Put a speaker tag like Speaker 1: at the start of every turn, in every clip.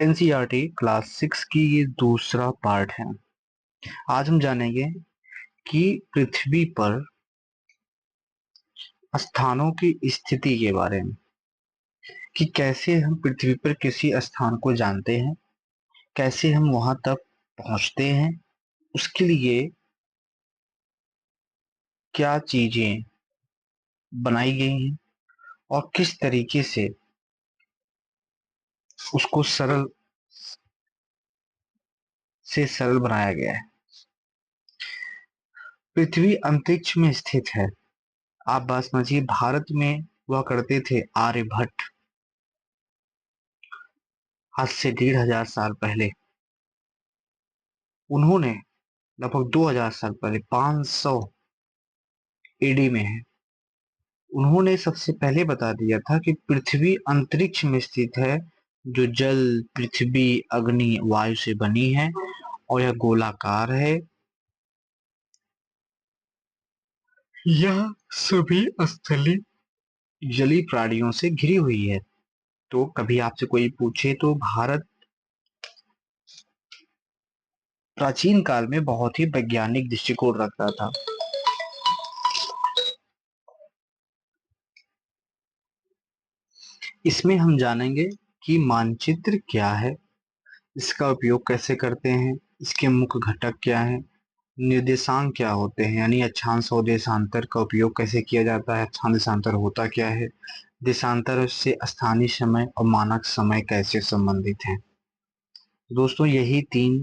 Speaker 1: NCERT class 6 की ये दूसरा पार्ट है। आज हम जानेंगे कि पृथ्वी पर स्थानों की स्थिति के बारे में, कि कैसे हम पृथ्वी पर किसी स्थान को जानते हैं, कैसे हम वहां तक पहुंचते हैं, उसके लिए क्या चीजें बनाई गई हैं और किस तरीके से उसको सरल बनाया गया है। पृथ्वी अंतरिक्ष में स्थित है। आप बात समझिए, भारत में हुआ करते थे आर्यभट्ट आज से 1500 साल पहले। उन्होंने लगभग 2000 साल पहले 500 एडी में है, उन्होंने सबसे पहले बता दिया था कि पृथ्वी अंतरिक्ष में स्थित है, जो जल, पृथ्वी, अग्नि, वायु से बनी है और यह गोलाकार है। यह सभी स्थलीय जलीय प्राणियों से घिरी हुई है। तो कभी आपसे कोई पूछे तो भारत प्राचीन काल में बहुत ही वैज्ञानिक दृष्टिकोण रखता था। इसमें हम जानेंगे कि मानचित्र क्या है, इसका उपयोग कैसे करते हैं, इसके मुख्य घटक क्या हैं, निर्देशांक क्या होते हैं, यानी अक्षांश और देशांतर का उपयोग कैसे किया जाता है, अक्षांश देशांतर होता क्या है, देशांतर से स्थानीय समय और मानक समय कैसे संबंधित हैं। दोस्तों, यही 3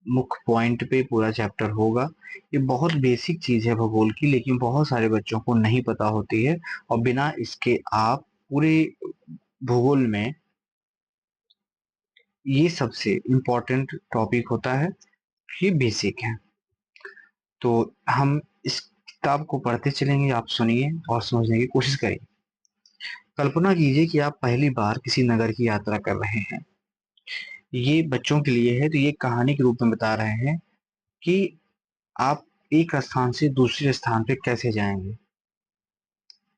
Speaker 1: मुख्य पॉइंट पे पूरा चैप्टर होगा। ये बहुत बेसिक चीज है भूगोल की, लेकिन बहुत सारे बच्चों को नहीं पता होती है, और बिना इसके आप पूरे भूगोल में ये सबसे इम्पोर्टेंट टॉपिक होता है, ये बेसिक है। तो हम इस किताब को पढ़ते चलेंगे, आप सुनिए और समझने की कोशिश करिए। कल्पना कीजिए कि आप पहली बार किसी नगर की यात्रा कर रहे हैं। ये बच्चों के लिए है, तो ये कहानी के रूप में बता रहे हैं कि आप एक स्थान से दूसरे स्थान पे कैसे जाएंगे।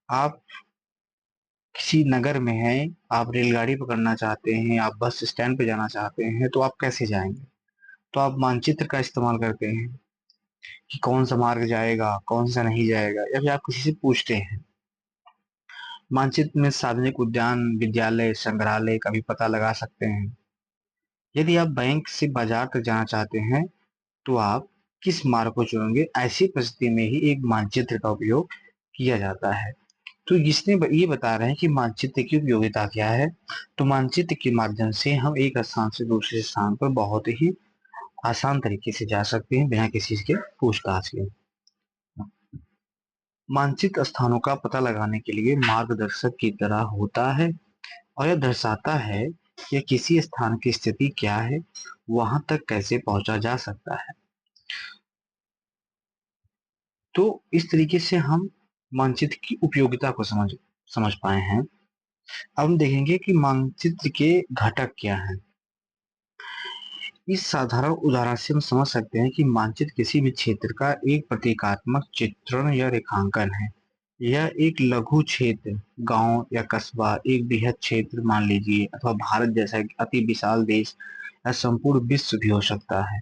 Speaker 1: आप किसी नगर में हैं, आप रेलगाड़ी पकड़ना चाहते हैं, आप बस स्टैंड पे जाना चाहते हैं, तो आप कैसे जाएंगे। तो आप मानचित्र का इस्तेमाल करते हैं कि कौन सा मार्ग जाएगा, कौन सा नहीं जाएगा, या फिर आप किसी से पूछते हैं। मानचित्र में सार्वजनिक उद्यान, विद्यालय, संग्रहालय का भी पता लगा सकते हैं। यदि आप बैंक से बाजार तक जाना चाहते हैं तो आप किस मार्ग को चुनेंगे। ऐसी परिस्थिति में ही एक मानचित्र का उपयोग किया जाता है। तो ये बता रहे हैं कि मानचित्र की उपयोगिता क्या है। तो मानचित्र के माध्यम से हम एक स्थान से दूसरे स्थान पर बहुत ही आसान तरीके से जा सकते हैं, बिना किसी के पूछताछ के। मानचित्र स्थानों का पता लगाने के लिए मार्गदर्शक की तरह होता है, और यह दर्शाता है कि किसी स्थान की स्थिति क्या है, वहां तक कैसे पहुंचा जा सकता है। तो इस तरीके से हम मानचित्र की उपयोगिता को समझ पाए हैं। अब हम देखेंगे कि मानचित्र के घटक क्या हैं। इस साधारण उदाहरण से हम समझ सकते हैं कि मानचित्र किसी भी क्षेत्र का एक प्रतीकात्मक चित्रण या रेखांकन है। यह एक लघु क्षेत्र, गांव या कस्बा, एक बृहद क्षेत्र मान लीजिए, अथवा भारत जैसा एक अति विशाल देश या संपूर्ण विश्व भी हो सकता है।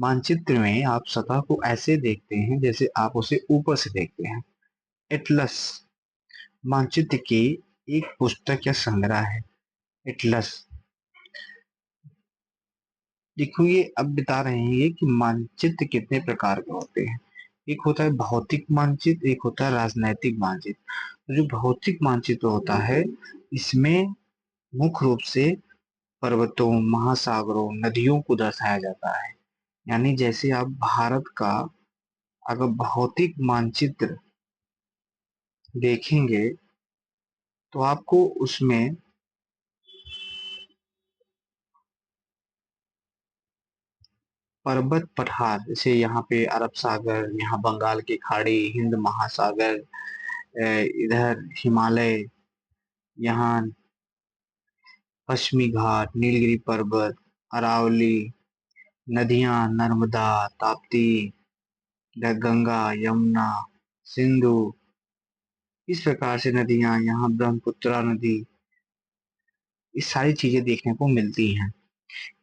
Speaker 1: मानचित्र में आप सतह को ऐसे देखते हैं जैसे आप उसे ऊपर से देखते हैं। एटलस मानचित्र की एक पुस्तक या संग्रह है। एटलस, देखो ये अब बता रहे हैं ये कि मानचित्र कितने प्रकार के होते हैं। एक होता है भौतिक मानचित्र, एक होता है राजनैतिक मानचित्र। तो जो भौतिक मानचित्र होता है, इसमें मुख्य रूप से पर्वतों, महासागरों, नदियों को दर्शाया जाता है। यानी जैसे आप भारत का अगर भौतिक मानचित्र देखेंगे तो आपको उसमें पर्वत पठार, जैसे यहाँ पे अरब सागर, यहाँ बंगाल की खाड़ी, हिंद महासागर, इधर हिमालय, यहाँ पश्चिमी घाट, नीलगिरी पर्वत, अरावली, नदियां नर्मदा, ताप्ती, गंगा, यमुना, सिंधु, इस प्रकार से नदियां, यहाँ ब्रह्मपुत्रा नदी, ये सारी चीजें देखने को मिलती हैं।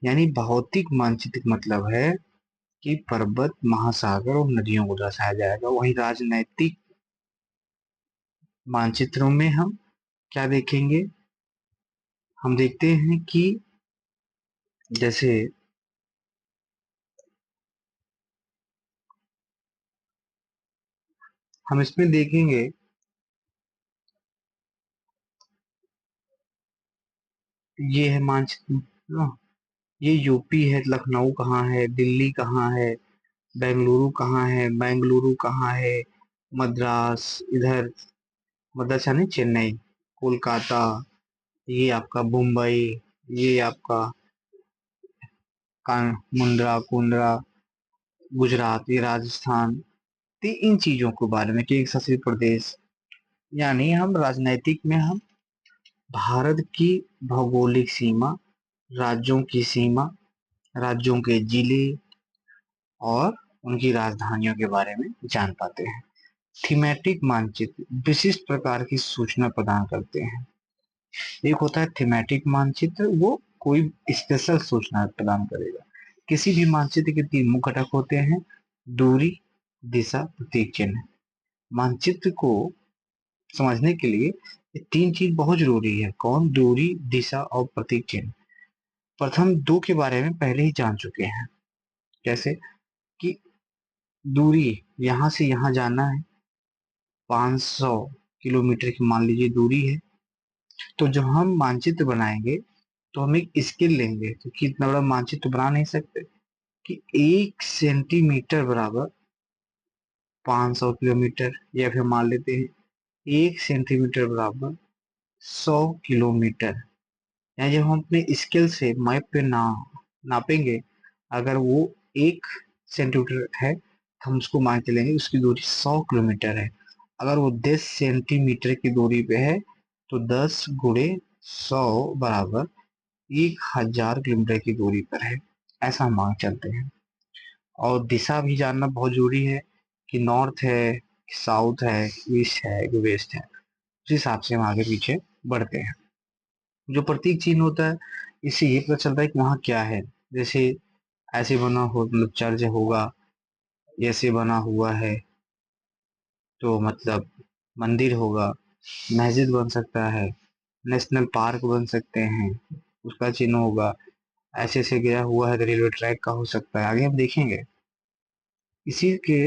Speaker 1: यानी भौतिक मानचित्र का मतलब है कि पर्वत, महासागर और नदियों को दर्शाया जाएगा। वहीं राजनैतिक मानचित्रों में हम क्या देखेंगे, हम देखते हैं कि जैसे हम इसमें देखेंगे, ये है मानचित्र, ये यूपी है, लखनऊ कहाँ है, दिल्ली कहाँ है, बेंगलुरु कहाँ है, बेंगलुरु कहाँ है, मद्रास इधर, मद्रास यानी चेन्नई, कोलकाता, ये आपका मुंबई, ये आपका मुंद्रा कुंद्रा, गुजरात, ये राजस्थान। तो इन चीजों के बारे में कि एक शासित प्रदेश, यानी हम राजनैतिक में हम भारत की भौगोलिक सीमा, राज्यों की सीमा, राज्यों के जिले और उनकी राजधानियों के बारे में जान पाते हैं। थीमेटिक मानचित्र विशिष्ट प्रकार की सूचना प्रदान करते हैं। एक होता है थीमेटिक मानचित्र, वो कोई स्पेशल सूचना प्रदान करेगा। किसी भी मानचित्र के तीन मुख्य घटक होते हैं: दूरी, दिशा, प्रतीक चिन्ह। मानचित्र को समझने के लिए ये तीन चीज बहुत जरूरी है। कौन? दूरी, दिशा और प्रतीक चिन्ह। प्रथम दो के बारे में पहले ही जान चुके हैं। कैसे? कि दूरी, यहां से यहां जाना है, 500 किलोमीटर की मान लीजिए दूरी है। तो जब हम मानचित्र बनाएंगे तो हम एक स्केल लेंगे, क्योंकि इतना बड़ा मानचित्र बना नहीं सकते, कि 1 सेंटीमीटर बराबर 500 किलोमीटर, या फिर मान लेते हैं 1 सेंटीमीटर बराबर 100 किलोमीटर। या जब हम अपने स्केल से मैप पे नापेंगे, अगर वो 1 सेंटीमीटर है तो हम उसको मान के लेंगे उसकी दूरी 100 किलोमीटर है। अगर वो 10 सेंटीमीटर की दूरी पे है तो 10 × 100 बराबर 1000 किलोमीटर की दूरी पर है। ऐसा हम मान चलते हैं। और दिशा भी जानना बहुत जरूरी है, कि नॉर्थ है, साउथ है, ईस्ट है, कि वेस्ट है। उस हिसाब से हम आगे पीछे बढ़ते हैं। जो प्रतीक चिन्ह होता है, इससे ये पता चलता है कि वहाँ क्या है। जैसे ऐसे बना हो मतलब चर्च होगा, ऐसे बना हुआ है तो मतलब मंदिर होगा, मस्जिद बन सकता है, नेशनल पार्क बन सकते हैं, उसका चिन्ह होगा। ऐसे ऐसे गया हुआ है तो रेलवे ट्रैक का हो सकता है। आगे हम देखेंगे। इसी के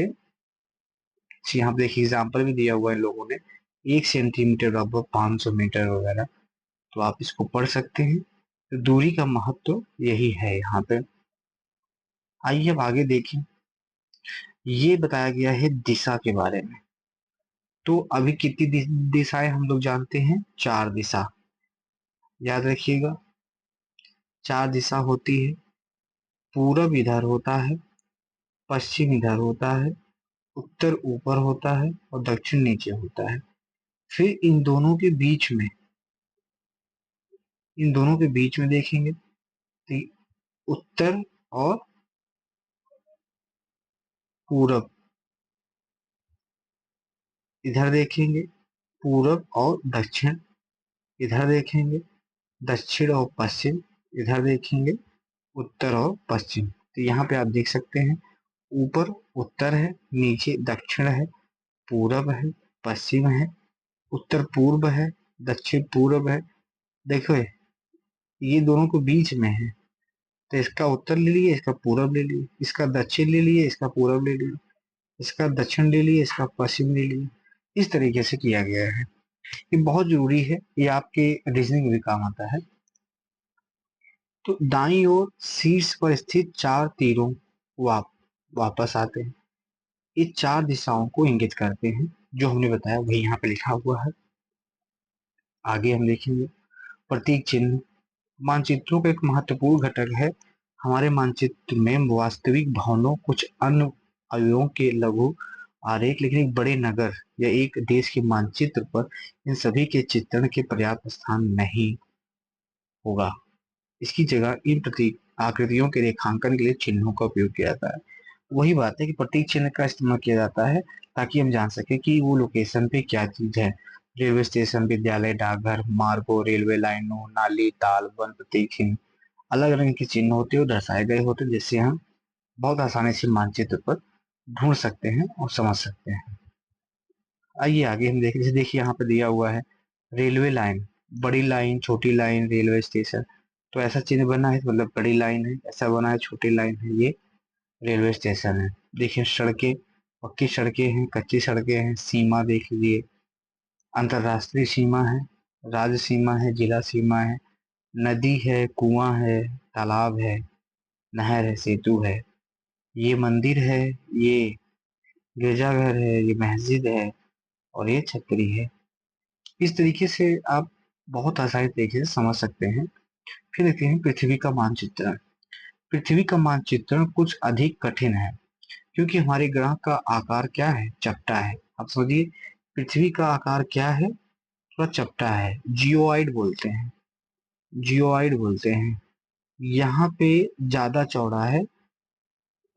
Speaker 1: यहाँ पे देखिए एग्जाम्पल भी दिया हुआ है इन लोगों ने, 1 सेंटीमीटर बराबर 500 मीटर वगैरह। तो आप इसको पढ़ सकते हैं। तो दूरी का महत्व यही है यहाँ पे। आइए अब आगे देखें। ये बताया गया है दिशा के बारे में। तो अभी कितनी दिशाएं हम लोग जानते हैं? 4 दिशा। याद रखिएगा, 4 दिशा होती है। पूरब इधर होता है, पश्चिम इधर होता है, उत्तर ऊपर होता है और दक्षिण नीचे होता है। फिर इन दोनों के बीच में देखेंगे तो उत्तर और पूरब इधर देखेंगे, पूरब और दक्षिण इधर देखेंगे, दक्षिण और पश्चिम इधर देखेंगे, उत्तर और पश्चिम। तो यहाँ पे आप देख सकते हैं, ऊपर उत्तर है, नीचे दक्षिण है, पूरब है, पश्चिम है, उत्तर पूर्व है, दक्षिण पूर्व है। देखो ये दोनों को बीच में है, तो इसका उत्तर ले लिए, इसका पूरब ले लिए, इसका दक्षिण ले लिए, इसका पूरब ले लिए, इसका दक्षिण ले लिए, इसका पश्चिम ले लिए। इस तरीके से किया गया है। ये बहुत जरूरी है, ये आपके रीजनिंग में भी काम आता है। तो दाईं ओर शीर्ष पर स्थित 4 तीरों वापस आते हैं। ये 4 दिशाओं को इंगित करते हैं। जो हमने बताया वही यहाँ पे लिखा हुआ है। आगे हम देखेंगे प्रतीक चिन्ह। मानचित्रों का एक महत्वपूर्ण घटक है। हमारे मानचित्र में वास्तविक भवनों, कुछ अन्य अवयवों के लघु आरेख, लेकिन एक बड़े नगर या एक देश के मानचित्र पर इन सभी के चित्रण के पर्याप्त स्थान नहीं होगा। इसकी जगह इन प्रतीक आकृतियों के रेखांकन के लिए चिन्हों का उपयोग किया जाता है। वही बात है कि प्रतीक चिन्ह का इस्तेमाल किया जाता है ताकि हम जान सके कि वो लोकेशन पे क्या चीज है। रेलवे स्टेशन, विद्यालय, डाकघर, मार्गों, रेलवे लाइनों, नाली, ताल, वन, प्रतीक चिन्ह अलग रंग के चिन्ह होते हैं और दर्शाए गए होते हैं, जिससे हम बहुत आसानी से मानचित्र पर ढूंढ सकते हैं और समझ सकते हैं। आइए आगे हम देखें। जैसे देखिए यहाँ पे दिया हुआ है रेलवे लाइन, बड़ी लाइन, छोटी लाइन, रेलवे स्टेशन। तो ऐसा चिन्ह बना है तो मतलब बड़ी लाइन है, ऐसा बना है छोटी लाइन है, ये रेलवे स्टेशन है। देखिए सड़कें, पक्की सड़कें हैं, कच्ची सड़कें हैं, सीमा देख लीजिए, अंतरराष्ट्रीय सीमा है, राज्य सीमा है, जिला सीमा है, नदी है, कुआं है, तालाब है, नहर है, सेतु है, ये मंदिर है, ये गिरजाघर है, ये मस्जिद है और ये छतरी है। इस तरीके से आप बहुत आसानी तरीके से समझ सकते हैं। फिर देखते हैं पृथ्वी का मानचित्रण। पृथ्वी का मानचित्रण कुछ अधिक कठिन है, क्योंकि हमारे ग्रह का आकार क्या है, चपटा है। आप समझिए पृथ्वी का आकार क्या है, थोड़ा चपटा है, जियोइड बोलते हैं, जियोइड बोलते हैं। यहाँ पे ज्यादा चौड़ा है,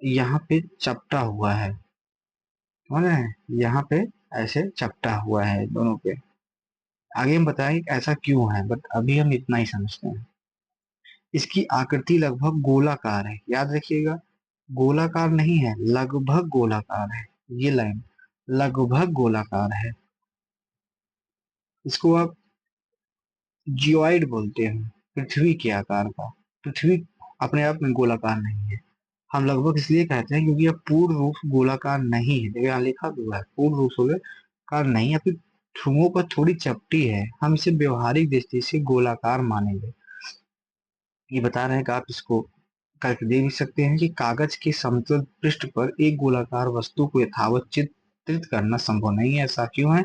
Speaker 1: यहाँ पे चपटा हुआ है, समझ रहे हैं, यहाँ पे ऐसे चपटा हुआ है दोनों पे। आगे हम बताएंगे ऐसा क्यों है, बट अभी हम इतना ही समझते हैं। इसकी आकृति लगभग गोलाकार है, याद रखिएगा, गोलाकार नहीं है, लगभग गोलाकार है। ये लाइन लगभग गोलाकार है, इसको आप जियोइड बोलते हैं, पृथ्वी के आकार का। पृथ्वी अपने आप में गोलाकार नहीं है। हम लगभग इसलिए कहते हैं क्योंकि यह पूर्ण रूप से गोलाकार नहीं है। देखिए यहाँ लिखा हुआ है पूर्ण रूप से गोलाकार नहीं है, फिर ध्रुवों पर थोड़ी चपटी है, हम इसे व्यवहारिक दृष्टि से गोलाकार मानेंगे। ये बता रहे हैं कि आप इसको करके दे भी सकते हैं कि कागज के समतल पृष्ठ पर एक गोलाकार वस्तु को यथावत चित्रित करना संभव नहीं है। ऐसा क्यों है,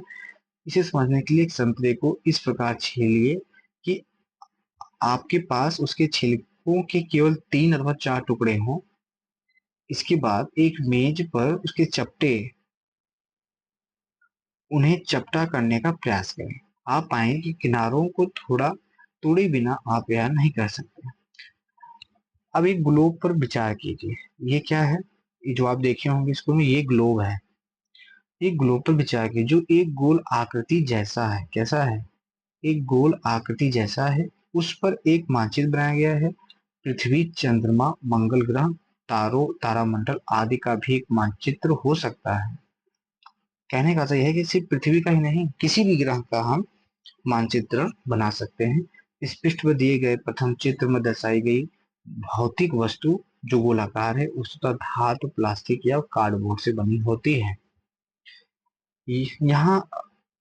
Speaker 1: इसे समझने के लिए एक संतरे को इस प्रकार छीलिए कि आपके पास उसके छिलकों के केवल 3 अथवा 4 टुकड़े हों। इसके बाद एक मेज पर उसके चपटे, उन्हें चपटा करने का प्रयास करें। आप पाएंगे कि किनारों को थोड़ा तोड़े बिना आप यह नहीं कर सकते। अब एक ग्लोब पर विचार कीजिए, ये क्या है, ये जो आप देखे होंगे स्कूल में, ये ग्लोब है। एक ग्लोब पर विचार कीजिए जो एक गोल आकृति जैसा है, कैसा है, एक गोल आकृति जैसा है। उस पर एक मानचित्र बनाया गया है। पृथ्वी, चंद्रमा, मंगल ग्रह, तारों, तारामंडल आदि का भी एक मानचित्र हो सकता है। कहने का तो यह है कि सिर्फ पृथ्वी का ही नहीं, किसी भी ग्रह का हम मानचित्र बना सकते हैं। इस पृष्ठ पर दिए गए प्रथम चित्र में दर्शाई गई भौतिक वस्तु जो गोलाकार है, वस्तुतः धातु, प्लास्टिक या कार्डबोर्ड से बनी होती है। यहाँ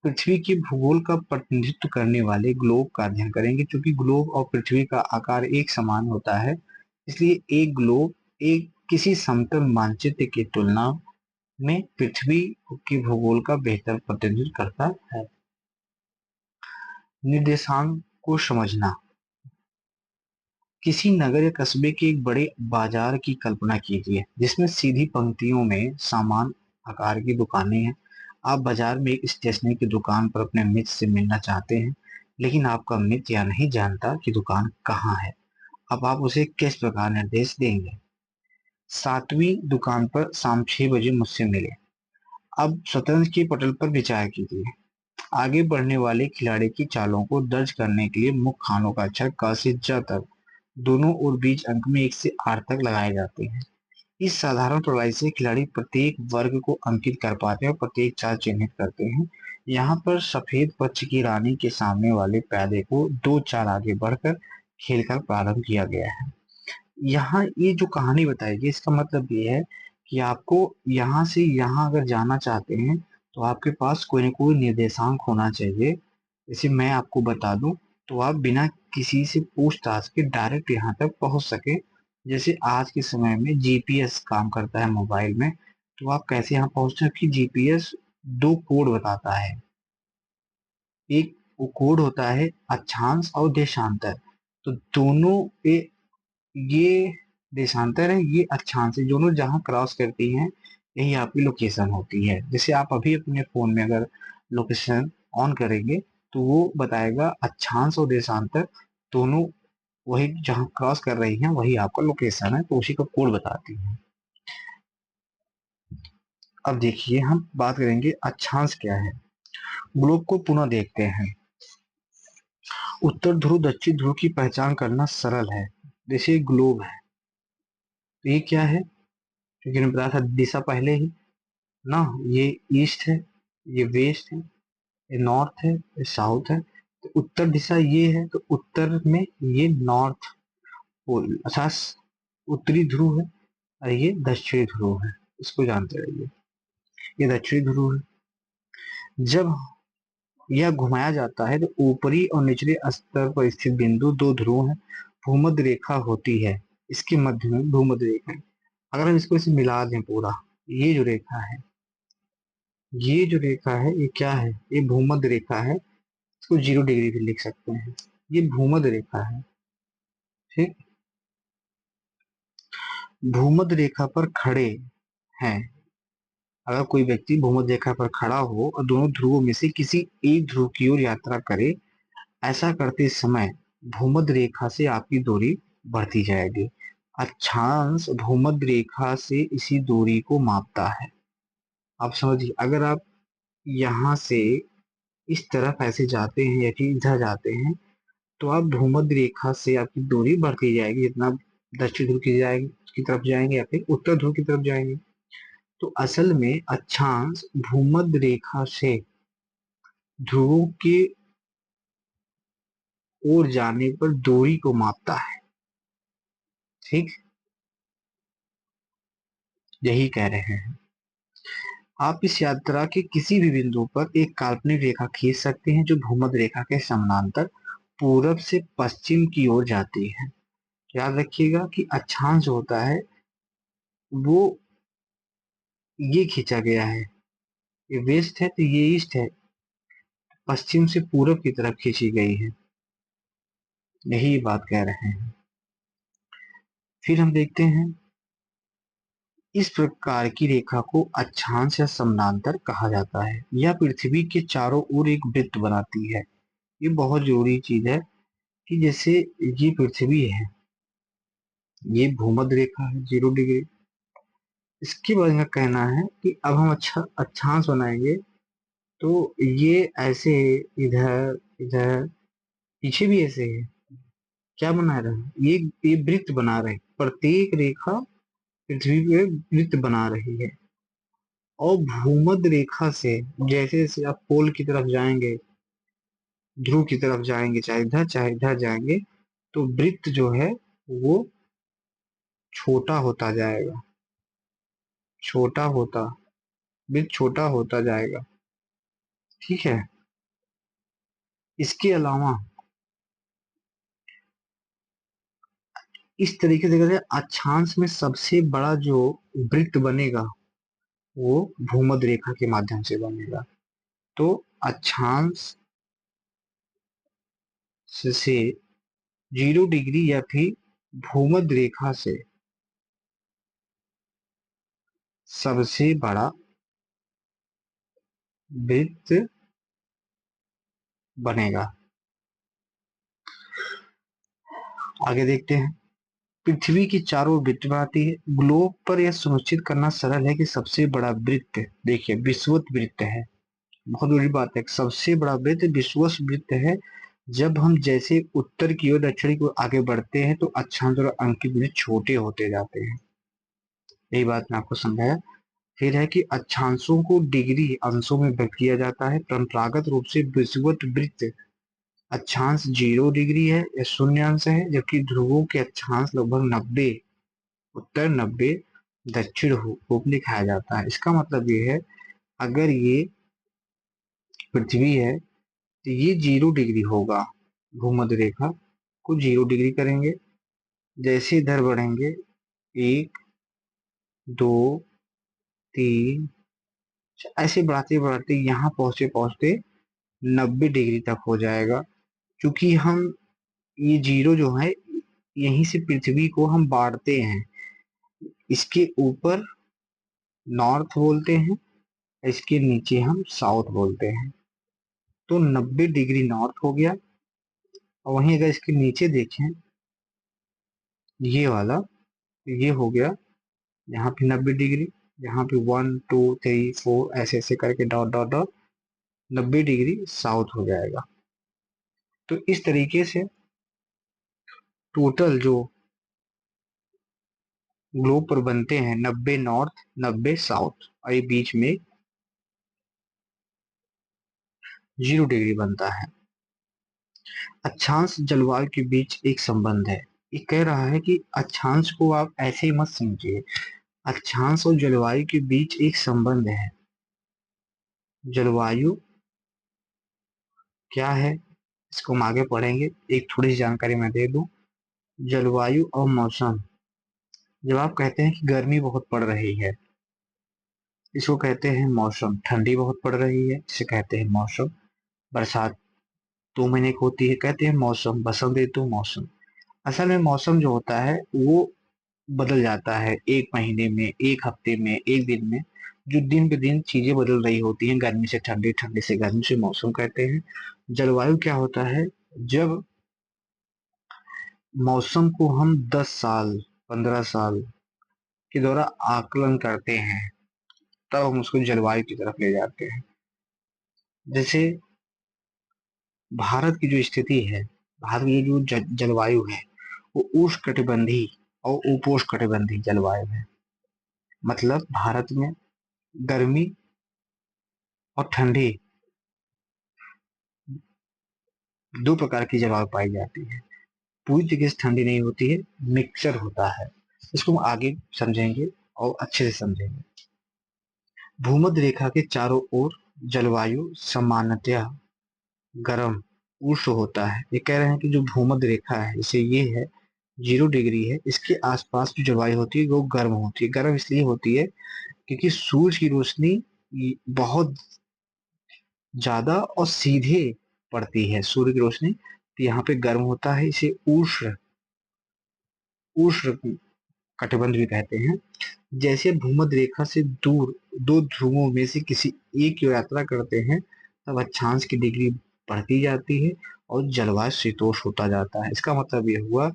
Speaker 1: पृथ्वी के भूगोल का प्रतिनिधित्व करने वाले ग्लोब का अध्ययन करेंगे। क्योंकि ग्लोब और पृथ्वी का आकार एक समान होता है, इसलिए एक ग्लोब एक किसी समतल मानचित्र की तुलना में पृथ्वी के भूगोल का बेहतर प्रतिनिधित्व करता है। निर्देशांक को समझना। किसी नगर या कस्बे के एक बड़े बाजार की कल्पना कीजिए, जिसमें सीधी पंक्तियों में समान आकार की दुकानें हैं। आप बाजार में एक स्टेशनरी की दुकान पर अपने मित्र से मिलना चाहते हैं, लेकिन आपका मित्र यह नहीं जानता कि दुकान कहाँ है। अब आप उसे किस प्रकार निर्देश देंगे। 7वीं दुकान पर शाम 6 बजे मुझसे मिले। अब शतरंज के पटल पर विचार कीजिए। आगे बढ़ने वाले खिलाड़ी की चालों को दर्ज करने के लिए मुख्य खानों का अक्षर क से ज तक दोनों और बीज अंक में 1 से 8 तक लगाए जाते हैं। इस साधारण प्रणाली से खिलाड़ी प्रत्येक वर्ग को अंकित कर पाते हैं और प्रत्येक चाल चिन्हित करते हैं। यहाँ पर सफेद पक्ष की रानी के सामने वाले प्यादे को 2 चाल आगे बढ़कर खेल का प्रारंभ किया गया है। यहाँ ये जो कहानी बताई गई, इसका मतलब ये है कि आपको यहाँ से यहाँ अगर जाना चाहते हैं तो आपके पास कोई ना कोई निर्देशांक होना चाहिए। जैसे मैं आपको बता दूं तो आप बिना किसी से पूछताछ के डायरेक्ट यहाँ तक पहुंच सके। जैसे आज के समय में जीपीएस काम करता है मोबाइल में, तो आप कैसे यहाँ पहुंचते हैं कि जीपीएस 2 कोड बताता है। एक वो कोड होता है अक्षांश और देशांतर, तो दोनों पे ये देशांतर है, ये अक्षांश है, दोनों जहां क्रॉस करती हैं यही आपकी लोकेशन होती है। जैसे आप अभी अपने फोन में अगर लोकेशन ऑन करेंगे तो वो बताएगा अक्षांश और देशांतर दोनों वही जहां क्रॉस कर रही हैं वही आपका लोकेशन है, तो उसी का कोड बताती है। अब देखिए हम बात करेंगे अक्षांश क्या है। ग्लोब को पुनः देखते हैं। उत्तर ध्रुव दक्षिण ध्रुव की पहचान करना सरल है। जैसे ग्लोब है, तो ये क्या है, क्योंकि मैंने बताया था दिशा पहले ही ना, ये ईस्ट है, ये वेस्ट है, ये नॉर्थ है, ये साउथ है। तो उत्तर दिशा ये है, तो उत्तर में ये नॉर्थ पोल अर्थात उत्तरी ध्रुव है, और ये दक्षिणी ध्रुव है। इसको जानते रहिए, ये दक्षिणी ध्रुव है। जब यह घुमाया जाता है तो ऊपरी और निचले स्तर पर स्थित बिंदु दो ध्रुव है, भूमध्य रेखा होती है, इसके मध्य में भूमध्य रेखा है। अगर हम इसको इसे मिला दें पूरा, ये जो रेखा है, ये जो रेखा है ये क्या है, ये भूमध्य रेखा है। इसको 0 डिग्री भी लिख सकते हैं, ये भूमध्य रेखा है। ठीक, भूमध्य रेखा पर खड़े हैं, अगर कोई व्यक्ति भूमध्य रेखा पर खड़ा हो और दोनों ध्रुवों में से किसी एक ध्रुव की ओर यात्रा करे, ऐसा करते समय भूमध्य रेखा से आपकी दूरी बढ़ती जाएगी। अक्षांश भूमध्य रेखा से इसी दूरी को मापता है। आप समझिए, अगर आप यहाँ से इस तरफ ऐसे जाते हैं या फिर इधर जाते हैं, तो आप भूमध्य रेखा से आपकी दूरी बढ़ती जाएगी, जितना दक्षिण ध्रुव की जाएगी की तरफ जाएंगे या फिर उत्तर ध्रुव की तरफ जाएंगे। तो असल में अक्षांश भूमध्य रेखा से ध्रुवों की ओर जाने पर दूरी को मापता है। ठीक, यही कह रहे हैं। आप इस यात्रा के किसी भी बिंदु पर एक काल्पनिक रेखा खींच सकते हैं जो भूमध्य रेखा के समानांतर पूरब से पश्चिम की ओर जाती है। याद रखिएगा कि अक्षांश जो होता है वो ये खींचा गया है, ये वेस्ट है तो ये ईस्ट है, पश्चिम से पूरब की तरफ खींची गई है, यही बात कह रहे हैं। फिर हम देखते हैं, इस प्रकार की रेखा को अक्षांश या समानांतर कहा जाता है। यह पृथ्वी के चारों ओर एक वृत्त बनाती है। ये बहुत जरूरी चीज है कि जैसे ये पृथ्वी है, ये भूमध्य रेखा है 0 डिग्री। इसके बाद में कहना है कि अब हम अक्षांश बनाएंगे, तो ये ऐसे इधर इधर पीछे भी ऐसे है, क्या बना रहे हैं, ये वृत्त बना रहे हैं, प्रत्येक रेखा पृथ्वी पे वृत्त बना रही है। और भूमध्य रेखा से जैसे जैसे आप पोल की तरफ जाएंगे, ध्रुव की तरफ जाएंगे, चाहे इधर जाएंगे, तो वृत्त जो है वो छोटा होता जाएगा, छोटा होता वृत्त छोटा होता जाएगा। ठीक है, इसके अलावा इस तरीके से अगर अक्षांश में सबसे बड़ा जो वृत्त बनेगा वो भूमध्य रेखा के माध्यम से बनेगा। तो अक्षांश से 0 डिग्री या फिर भूमध्य रेखा से सबसे बड़ा वृत्त बनेगा। आगे देखते हैं, पृथ्वी की चारों ओर वृत्त बनाती है। ग्लोब पर यह सुनिश्चित करना सरल है कि सबसे बड़ा वृत्त, देखिए विषुवत वृत्त है, बहुत बड़ी बात है, सबसे बड़ा वृत्त विषुवत वृत्त है। जब हम जैसे उत्तर की ओर दक्षिण की ओर आगे बढ़ते हैं तो अक्षांश और अंकित वृत्त छोटे होते जाते हैं, यही बात मैं आपको समझाया। फिर है कि अक्षांशों को डिग्री अंशों में व्यक्त किया जाता है। परंपरागत रूप से विषुवत वृत्त अक्षांश 0 डिग्री है या शून्य अंश है, जबकि ध्रुवों के अक्षांश लगभग 90, उत्तर 90, दक्षिण को दिखाया जाता है। इसका मतलब ये है, अगर ये पृथ्वी है तो ये 0 डिग्री होगा, भूमध्य रेखा को 0 डिग्री करेंगे, जैसे इधर बढ़ेंगे 1, 2, 3, ऐसे बढ़ाते बढ़ाते यहाँ पहुंचते पहुंचते 90 डिग्री तक हो जाएगा। क्योंकि हम ये जीरो जो है यहीं से पृथ्वी को हम बांटते हैं, इसके ऊपर नॉर्थ बोलते हैं, इसके नीचे हम साउथ बोलते हैं। तो 90 डिग्री नॉर्थ हो गया, और वहीं अगर इसके नीचे देखें ये वाला, ये हो गया यहाँ पे 90 डिग्री, यहाँ पे 1 2 3 4 ऐसे ऐसे करके dot dot dot 90 degree south हो जाएगा। तो इस तरीके से टोटल जो ग्लोब पर बनते हैं 90 नॉर्थ 90 साउथ, और ये बीच में 0 डिग्री बनता है। अक्षांश जलवायु के बीच एक संबंध है। ये कह रहा है कि अक्षांश को आप ऐसे ही मत समझिए, अक्षांश और जलवायु के बीच एक संबंध है। जलवायु क्या है इसको हम आगे पढ़ेंगे, एक थोड़ी सी जानकारी मैं दे दूं। जलवायु और मौसम, जब आप कहते हैं कि गर्मी बहुत पड़ रही है, इसको कहते हैं मौसम। ठंडी बहुत पड़ रही है, इसे कहते हैं मौसम। बरसात 2 महीने की होती है, कहते हैं मौसम। बसंत ऋतु मौसम। असल में मौसम जो होता है वो बदल जाता है, 1 महीने में, 1 हफ्ते में, एक दिन में। जो दिन पे दिन चीजें बदल रही होती हैं, गर्मी से ठंडी, ठंडी से गर्मी, से मौसम कहते हैं। जलवायु क्या होता है, जब मौसम को हम 10 साल 15 साल के द्वारा आकलन करते हैं, तब हम उसको जलवायु की तरफ ले जाते हैं। जैसे भारत की जो स्थिति है, भारत की जो जलवायु है, वो उष्ण कटिबंधीय और उपोष्ण कटिबंधीय जलवायु है। मतलब भारत में गर्मी और ठंडी, 2 प्रकार की जलवायु पाई जाती है। पूरी तरीके से ठंडी नहीं होती है, मिक्सचर होता है। इसको हम आगे समझेंगे और अच्छे से समझेंगे। भूमध्य रेखा के चारों ओर जलवायु सामान्यतया गर्म उष्ण होता है। ये कह रहे हैं कि जो भूमध्य रेखा है, इसे ये है 0 डिग्री है, इसके आसपास जो जलवायु होती है वो गर्म होती है। गर्म इसलिए होती है क्योंकि सूरज की रोशनी बहुत ज्यादा और सीधे पड़ती है, सूर्य की रोशनी, तो यहाँ पे गर्म होता है। इसे उष्ण उष्ण कटिबंध भी कहते हैं। जैसे भूमध्य रेखा से दूर 2 ध्रुवों में से किसी एक की यात्रा करते हैं, तब अक्षांश की डिग्री बढ़ती जाती है और जलवायु शीतोष्ण होता जाता है। इसका मतलब यह हुआ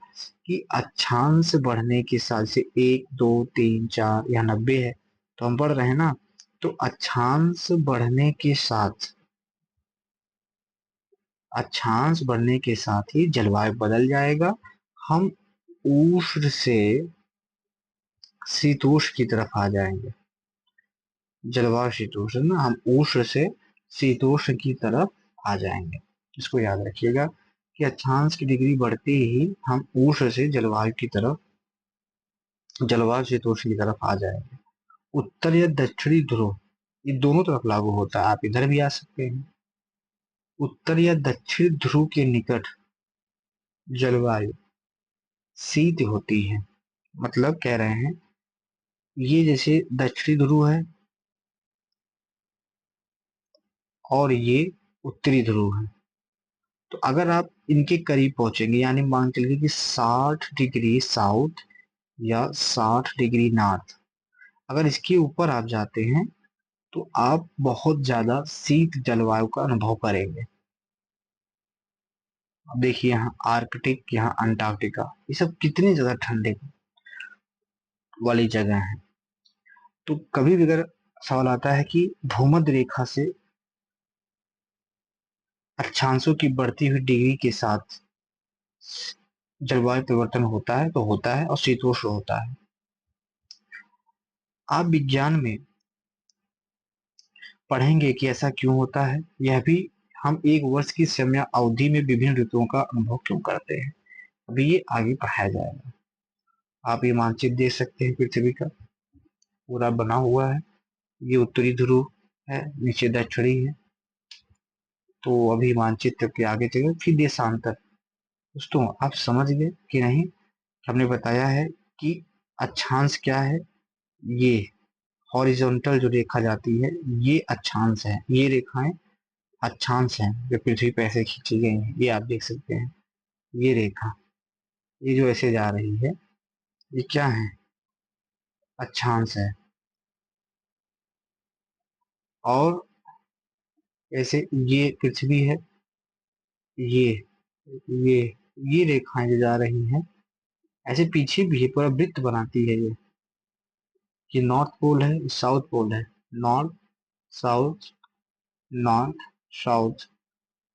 Speaker 1: कि अक्षांश बढ़ने के साथ से 1 2 3 4 या 90 है, तो हम बढ़ रहे हैं ना, तो अक्षांश बढ़ने के साथ ही जलवायु बदल जाएगा। हम उष्ण से शीतोष्ण की तरफ आ जाएंगे। जलवायु शीतोष्ण ना, हम उष्ण से शीतोष्ण की तरफ आ जाएंगे। इसको याद रखिएगा कि अक्षांश की डिग्री बढ़ते ही हम उष्ण से जलवायु शीतोष्ण की तरफ आ जाएंगे। उत्तर या दक्षिणी ध्रुव, ये दोनों तरफ लागू होता है, आप इधर भी आ सकते हैं। उत्तर या दक्षिण ध्रुव के निकट जलवायु शीत होती है। मतलब कह रहे हैं, ये जैसे दक्षिणी ध्रुव है और ये उत्तरी ध्रुव है, तो अगर आप इनके करीब पहुंचेंगे, यानी मान के चलिए कि 60 डिग्री साउथ या 60 डिग्री नॉर्थ, अगर इसके ऊपर आप जाते हैं तो आप बहुत ज्यादा शीत जलवायु का अनुभव करेंगे। अब देखिए, यहाँ आर्कटिक, यहाँ अंटार्कटिका, ये सब कितनी ज्यादा ठंडे वाली जगह है। तो कभी भी अगर सवाल आता है कि भूमध्य रेखा से अक्षांशों की बढ़ती हुई डिग्री के साथ जलवायु परिवर्तन होता है, तो होता है, और शीतोष्ण होता है। आप विज्ञान में पढ़ेंगे कि ऐसा क्यों होता है, यह भी, हम एक वर्ष की समय अवधि में विभिन्न ऋतुओं का अनुभव क्यों करते हैं, अभी ये आगे पढ़ाया जाएगा। आप ये मानचित्र देख सकते हैं, पृथ्वी का पूरा बना हुआ है। ये उत्तरी ध्रुव है, नीचे दक्षिणी है। तो अभी मानचित्र के आगे चले, फिर देशांतर। दोस्तों आप समझ गए कि नहीं? हमने बताया है कि अक्षांश क्या है। ये हॉरिजॉन्टल जो रेखा जाती है, ये अक्षांश है। ये रेखाएं अक्षांश हैं जो पृथ्वी पर ऐसे खींची गई हैं, ये आप देख सकते हैं। ये रेखा, ये जो ऐसे जा रही है, ये क्या है? अक्षांश है। और ऐसे ये पृथ्वी है। ये ये ये रेखाएं जो जा रही हैं, ऐसे पीछे भी है, पूरा वृत्त बनाती है ये नॉर्थ पोल है, साउथ पोल है। नॉर्थ साउथ, नॉर्थ साउथ,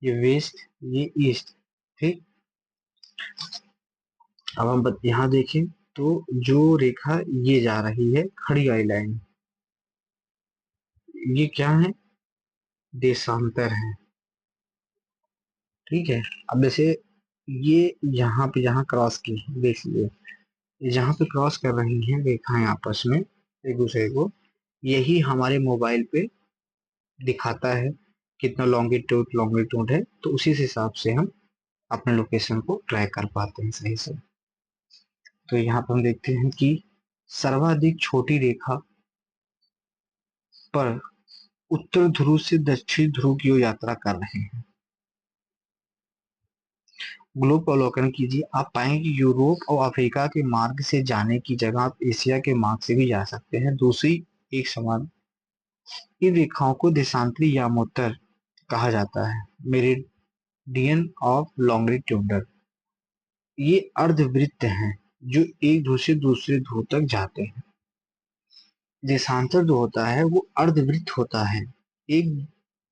Speaker 1: ये वेस्ट, ये ईस्ट। ठीक। अब हम यहाँ देखें, तो जो रेखा ये जा रही है खड़ी वाली लाइन, ये क्या है, देशांतर है। ठीक है। अब जैसे ये यहाँ पे जहाँ क्रॉस की है, देख लीजिए जहाँ पे क्रॉस कर रही हैं रेखाएं आपस में एक दूसरे को, यही हमारे मोबाइल पे दिखाता है कितना लॉन्गिट्यूड लॉन्गिट्यूड है, तो उसी हिसाब से हम अपने लोकेशन को ट्रैक कर पाते हैं सही से। तो यहाँ पर हम देखते हैं कि सर्वाधिक छोटी रेखा पर उत्तर ध्रुव से दक्षिण ध्रुव की ओर यात्रा कर रहे हैं। ग्लोब का अवलोकन कीजिए, आप पाएंगे कि यूरोप और अफ्रीका के मार्ग से जाने की जगह आप एशिया के मार्ग से भी जा सकते हैं। दूसरी एक समान इन रेखाओं को देशांतरी यामोत्तर कहा जाता है, मेरिडियन ऑफ लॉन्गिट्यूड। ये अर्धवृत्त हैं जो एक ध्रुव से दूसरे ध्रुव तक जाते हैं। देशांतर जो होता है वो अर्धवृत्त होता है, एक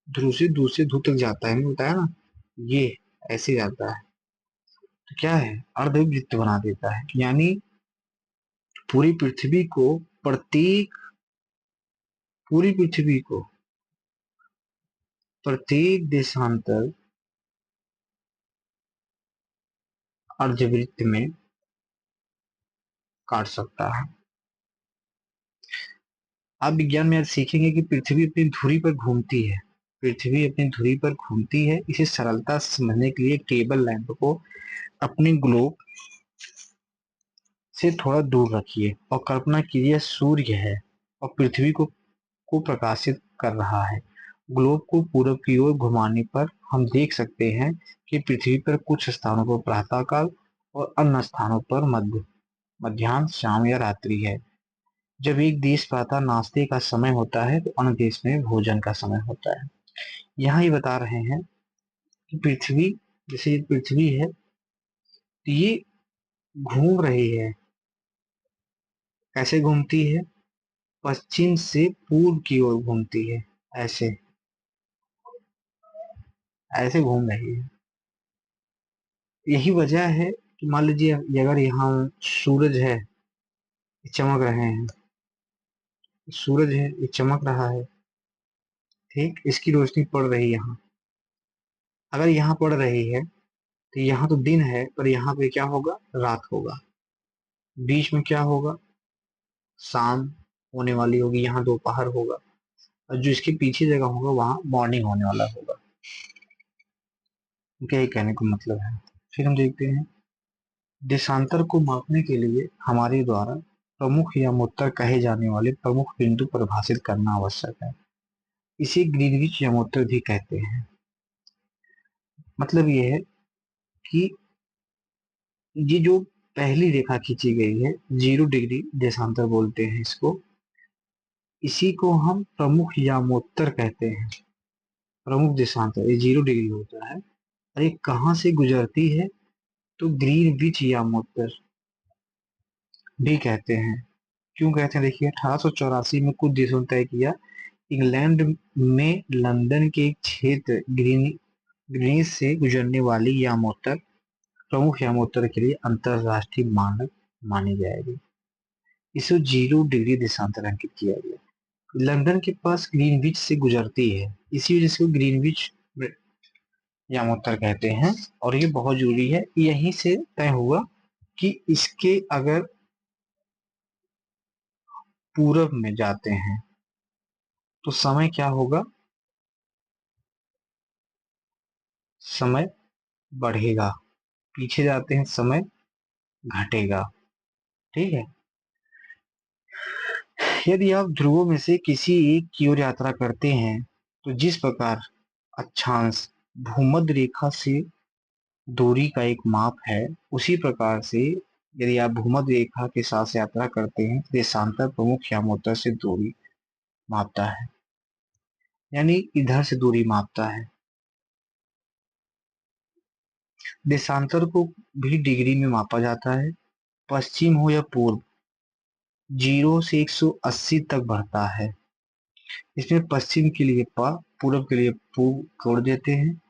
Speaker 1: ध्रुव से दूसरे ध्रुव तक जाता है, नहीं बताया ना, ये ऐसे जाता है। तो क्या है, अर्धवृत्त बना देता है, यानी पूरी पृथ्वी को प्रत्येक पूरी पृथ्वी को प्रत्येक देशांतर अर्धवृत्त में काट सकता है। आप विज्ञान में आज सीखेंगे कि पृथ्वी अपनी धुरी पर घूमती है, पृथ्वी अपनी धुरी पर घूमती है। इसे सरलता से समझने के लिए टेबल लैंप को अपने ग्लोब से थोड़ा दूर रखिए और कल्पना कीजिए सूर्य है और पृथ्वी को प्रकाशित कर रहा है। ग्लोब को पूरब की ओर घुमाने पर हम देख सकते हैं कि पृथ्वी पर कुछ स्थानों पर प्रातःकाल और अन्य स्थानों पर मध्याह्न, शाम या रात्रि है। जब एक देश प्रातः नाश्ते का समय होता है तो अन्य देश में भोजन का समय होता है। यहाँ ये बता रहे हैं कि पृथ्वी, जैसे ये पृथ्वी है तो ये घूम रही है। कैसे घूमती है, पश्चिम से पूर्व की ओर घूमती है, ऐसे ऐसे घूम रही है। यही वजह है कि मान लीजिए अगर यहाँ सूरज है, चमक रहे हैं, सूरज है ये चमक रहा है, ठीक, इसकी रोशनी पड़ रही है यहाँ। अगर यहाँ पड़ रही है तो यहाँ तो दिन है, पर यहाँ पे क्या होगा, रात होगा। बीच में क्या होगा, शाम होने वाली होगी, यहाँ दोपहर होगा, और जो इसके पीछे जगह होगा वहां मॉर्निंग होने वाला होगा। क्या ये कहने का मतलब है। फिर हम देखते हैं, देशांतर को मापने के लिए हमारे द्वारा प्रमुख या मुत्तर कहे जाने वाले प्रमुख बिंदु परिभाषित करना आवश्यक है। इसे ग्रीनविच यमोत्तर भी कहते हैं। मतलब ये है कि ये जो पहली रेखा खींची गई है 0 डिग्री देशांतर बोलते हैं इसको, इसी को हम प्रमुख यामोत्तर कहते हैं। प्रमुख देशांतर ये 0 डिग्री होता है, और ये कहाँ से गुजरती है, तो ग्रीनविच यामोत्तर भी कहते हैं। क्यों कहते हैं, देखिए 1884 में कुछ देशों ने तय किया, इंग्लैंड में लंदन के एक क्षेत्र ग्रीनिच से गुजरने वाली यामोत्तर प्रमुख यामोत्तर के लिए अंतरराष्ट्रीय मानक मानी जाएगी। इसे 0 डिग्री देशांतर अंकित किया गया। लंदन के पास ग्रीनविच से गुजरती है, इसी वजह से ग्रीनविच यामोत्तर कहते हैं। और ये बहुत जरूरी है, यहीं से तय हुआ कि इसके अगर पूरब में जाते हैं तो समय क्या होगा, समय बढ़ेगा, पीछे जाते हैं समय घटेगा। ठीक है। यदि आप ध्रुवों में से किसी एक की ओर यात्रा करते हैं तो जिस प्रकार अक्षांश भूमध्य रेखा से दूरी का एक माप है, उसी प्रकार से यदि आप भूमध्य रेखा के साथ यात्रा करते हैं तो देशांतर प्रमुख यामोत्तर से दूरी मापता है, यानी इधर से दूरी मापता है। देशांतर को भी डिग्री में मापा जाता है, पश्चिम हो या पूर्व 0 से 180 तक बढ़ता है। इसमें पश्चिम के लिए प, पूर्व के लिए पू जोड़ देते हैं।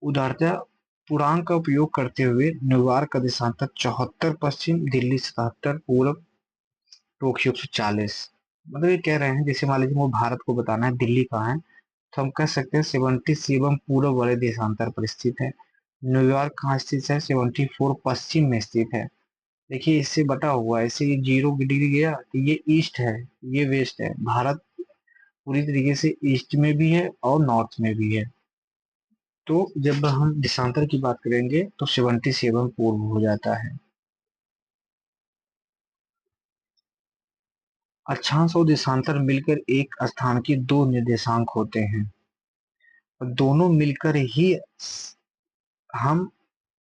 Speaker 1: उदाहरणतः पूर्णांक का उपयोग करते हुए न्यूयॉर्क का देशांतर 74 पश्चिम, दिल्ली 77 पूर्व, टोक्यो 140। मतलब ये कह रहे हैं जैसे मान लीजिए वो भारत को बताना है दिल्ली कहाँ है, तो हम कह सकते हैं 77 पूर्व वाले देशांतर पर स्थित है। न्यूयॉर्क कहाँ स्थित है? 74 पश्चिम में स्थित है। देखिए इससे बटा हुआ है, इससे ये 0 डिग्री गया तो ये ईस्ट है, ये वेस्ट है। भारत पूरी तरीके से ईस्ट में भी है और नॉर्थ में भी है। तो जब हम देशांतर की बात करेंगे तो 77 पूर्व हो जाता है। अक्षांश और देशांतर मिलकर एक स्थान के दो निर्देशांक होते हैं और दोनों मिलकर ही हम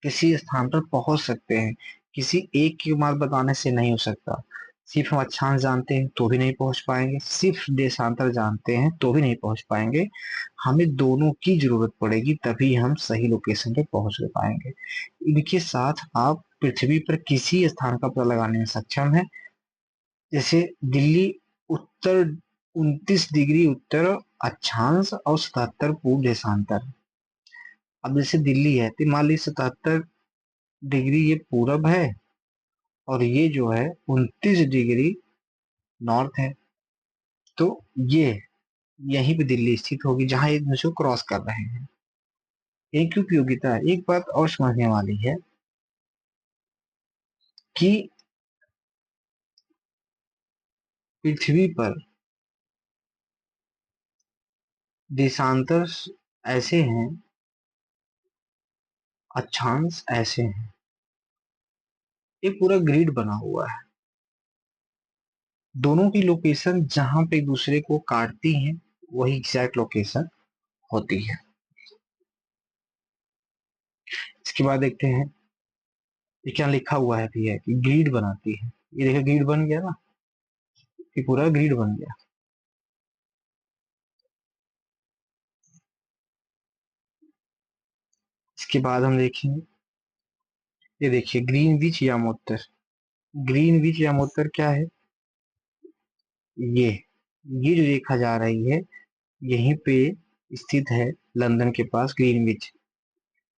Speaker 1: किसी स्थान पर पहुंच सकते हैं। किसी एक के मार्ग बताने से नहीं हो सकता। सिर्फ हम अक्षांश जानते हैं तो भी नहीं पहुंच पाएंगे, सिर्फ देशांतर जानते हैं तो भी नहीं पहुंच पाएंगे। हमें दोनों की जरूरत पड़ेगी तभी हम सही लोकेशन पे पहुंच पाएंगे। इनके साथ आप पृथ्वी पर किसी स्थान का पता लगाने में सक्षम है। जैसे दिल्ली उत्तर 29 डिग्री उत्तर अक्षांश और 77 पूर्व देशांतर। अब जैसे दिल्ली है तो मान लीजिए 77 डिग्री ये पूरब है और ये जो है 29 डिग्री नॉर्थ है। तो ये यहीं पे दिल्ली स्थित होगी जहां एक दूसरे को क्रॉस कर रहे हैं। एक की उपयोगिता है, एक बात और समझने वाली है कि पृथ्वी पर देशांतर ऐसे हैं, अक्षांश ऐसे हैं। एक पूरा ग्रिड बना हुआ है, दोनों की लोकेशन जहां पे एक दूसरे को काटती हैं वही एग्जैक्ट लोकेशन होती है। इसके बाद देखते हैं ये क्या लिखा हुआ है भी है कि ग्रिड बनाती है। ये देखिए ग्रिड बन गया ना, ये पूरा ग्रिड बन गया। इसके बाद हम देखेंगे, ये देखिए ग्रीनविच यामोत्तर। ग्रीनविच यामोत्तर क्या है? ये ये जो देखा जा रही है यहीं पे स्थित है, लंदन के पास ग्रीनविच।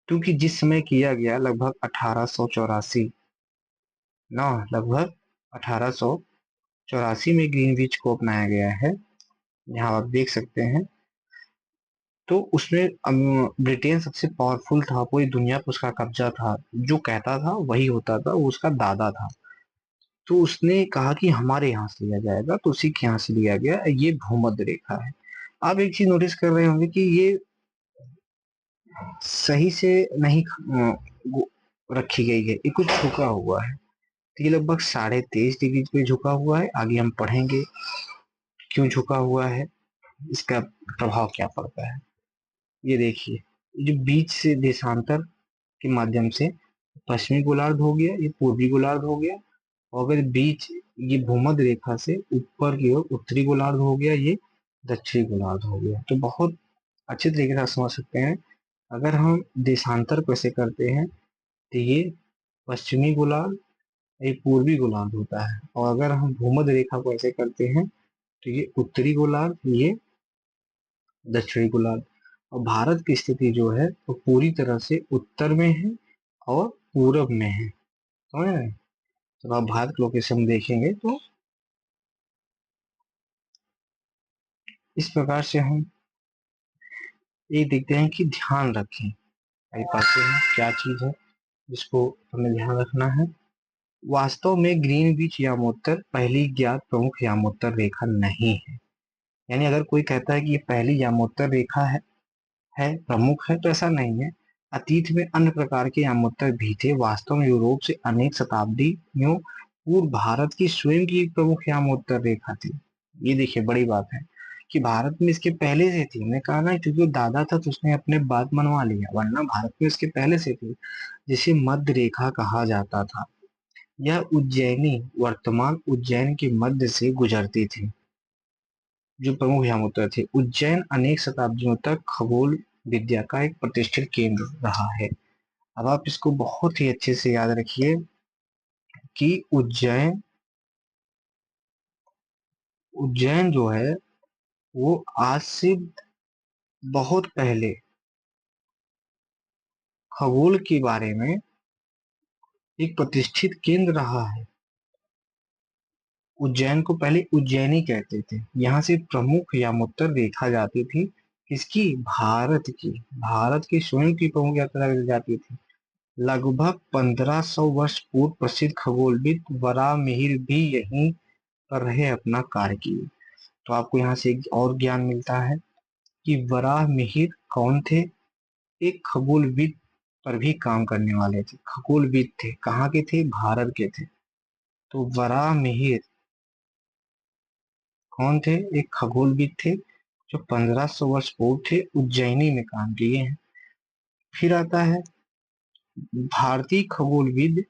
Speaker 1: क्योंकि जिस समय किया गया लगभग 1884 ना, लगभग 1884 में ग्रीनविच को अपनाया गया है। यहाँ आप देख सकते हैं। तो उसमें ब्रिटेन सबसे पावरफुल था, पूरी दुनिया पर उसका कब्जा था, जो कहता था वही होता था, वो उसका दादा था। तो उसने कहा कि हमारे यहाँ से लिया जाएगा, तो उसी के यहाँ से लिया गया। ये भूमध्य रेखा है। आप एक चीज नोटिस कर रहे होंगे कि ये सही से नहीं रखी गई है, ये कुछ झुका हुआ है। तो ये लगभग 23.5 डिग्री पे झुका हुआ है। आगे हम पढ़ेंगे क्यों झुका हुआ है, इसका प्रभाव क्या पड़ता है। ये देखिए, ये जो बीच से देशांतर के माध्यम से पश्चिमी गोलार्ध हो गया, ये पूर्वी गोलार्ध हो गया। और अगर बीच ये भूमध्य रेखा से ऊपर की ओर उत्तरी गोलार्ध हो गया, ये दक्षिणी गोलार्ध हो गया। तो बहुत अच्छे तरीके से आप समझ सकते हैं। अगर हम देशांतर कैसे करते हैं तो ये पश्चिमी गोलार्ध, ये पूर्वी गोलार्ध होता है। और अगर हम भूमध्य रेखा को ऐसे करते हैं तो ये उत्तरी गोलार्ध, ये दक्षिणी गोलार्ध। और भारत की स्थिति जो है वो पूरी तरह से उत्तर में है और पूरब में है, समझ रहे हैं। जब आप भारत की लोकेशन देखेंगे तो इस प्रकार से हम ये देखते हैं कि ध्यान रखें, कई पाते हैं क्या चीज है जिसको हमें ध्यान रखना है। वास्तव में ग्रीनविच यामोत्तर पहली ज्ञात प्रमुख यामोत्तर रेखा नहीं है। यानी अगर कोई कहता है कि ये पहली यामोत्तर रेखा है प्रमुख है, तो ऐसा नहीं है। अतीत में अन्य प्रकार के यामोत्तर भी थे। वास्तव में यूरोप से अनेक शताब्दियों पूर्व भारत की स्वयं की एक प्रमुख यामोत्तर रेखा थी। ये देखिए बड़ी बात है कि भारत में इसके पहले से थी। मैंने कहा ना, क्योंकि वो दादा था तो उसने अपने बात मनवा लिया, वरना भारत में इसके पहले से थी, जिसे मध्य रेखा कहा जाता था। यह उज्जैनी, वर्तमान उज्जैन के मध्य से गुजरती थी। जो प्रमुख यामोत्तर थे, उज्जैन अनेक शताब्दियों तक खगोल विद्या का एक प्रतिष्ठित केंद्र रहा है। अब आप इसको बहुत ही अच्छे से याद रखिए कि उज्जैन उज्जैन जो है वो आज से बहुत पहले खगोल के बारे में एक प्रतिष्ठित केंद्र रहा है। उज्जैन को पहले उज्जैनी कहते थे। यहाँ से प्रमुख यात्रा देखा जाती थी। किसकी? भारत की। भारत की स्वयं की प्रमुख यात्रा जाती थी। लगभग 1500 वर्ष पूर्व प्रसिद्ध खगोलविद वराहमिहिर भी यहीं पर रहे अपना कार्य किए। तो आपको यहाँ से एक और ज्ञान मिलता है कि वराहमिहिर कौन थे? एक खगोलविद पर भी काम करने वाले थे। खगोलविद थे, कहाँ के थे? भारत के थे। तो वराहमिहिर कौन थे? एक खगोलविद थे जो 1500 वर्ष पूर्व थे, उज्जैनी में काम किए हैं। फिर आता है भारतीय खगोलविद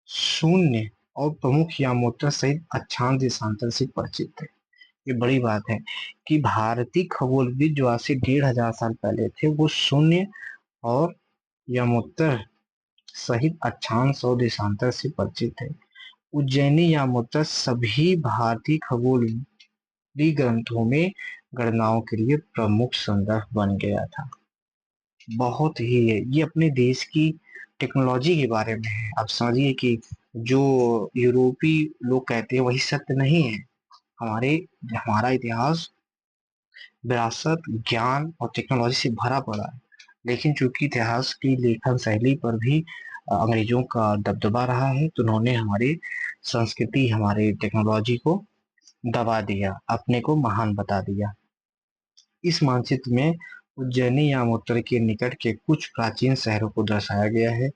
Speaker 1: शून्य और प्रमुख यामोत्तर सहित अक्षांश देशांतर से परिचित थे। ये बड़ी बात है कि भारतीय खगोलविद जो आज से 1500 पहले थे वो शून्य और यामोत्तर सहित अक्षांश और देशांतर से परिचित थे। उज्जैनी यामोत्तर सभी भारतीय खगोलविद ग्रंथों में गणनाओं के लिए प्रमुख संदर्भ बन गया था। बहुत ही है ये अपने देश की टेक्नोलॉजी के बारे में है। आप समझिए कि जो यूरोपीय लोग कहते हैं वही सत्य नहीं है। हमारे हमारा इतिहास विरासत, ज्ञान और टेक्नोलॉजी से भरा पड़ा है। लेकिन चूंकि इतिहास की लेखन शैली पर भी अंग्रेजों का दबदबा रहा है, तो उन्होंने हमारी संस्कृति, हमारी टेक्नोलॉजी को दबा दिया, अपने को महान बता दिया। इस मानचित्र में उज्जैनी यामोत्तर के निकट के कुछ प्राचीन शहरों को दर्शाया गया है।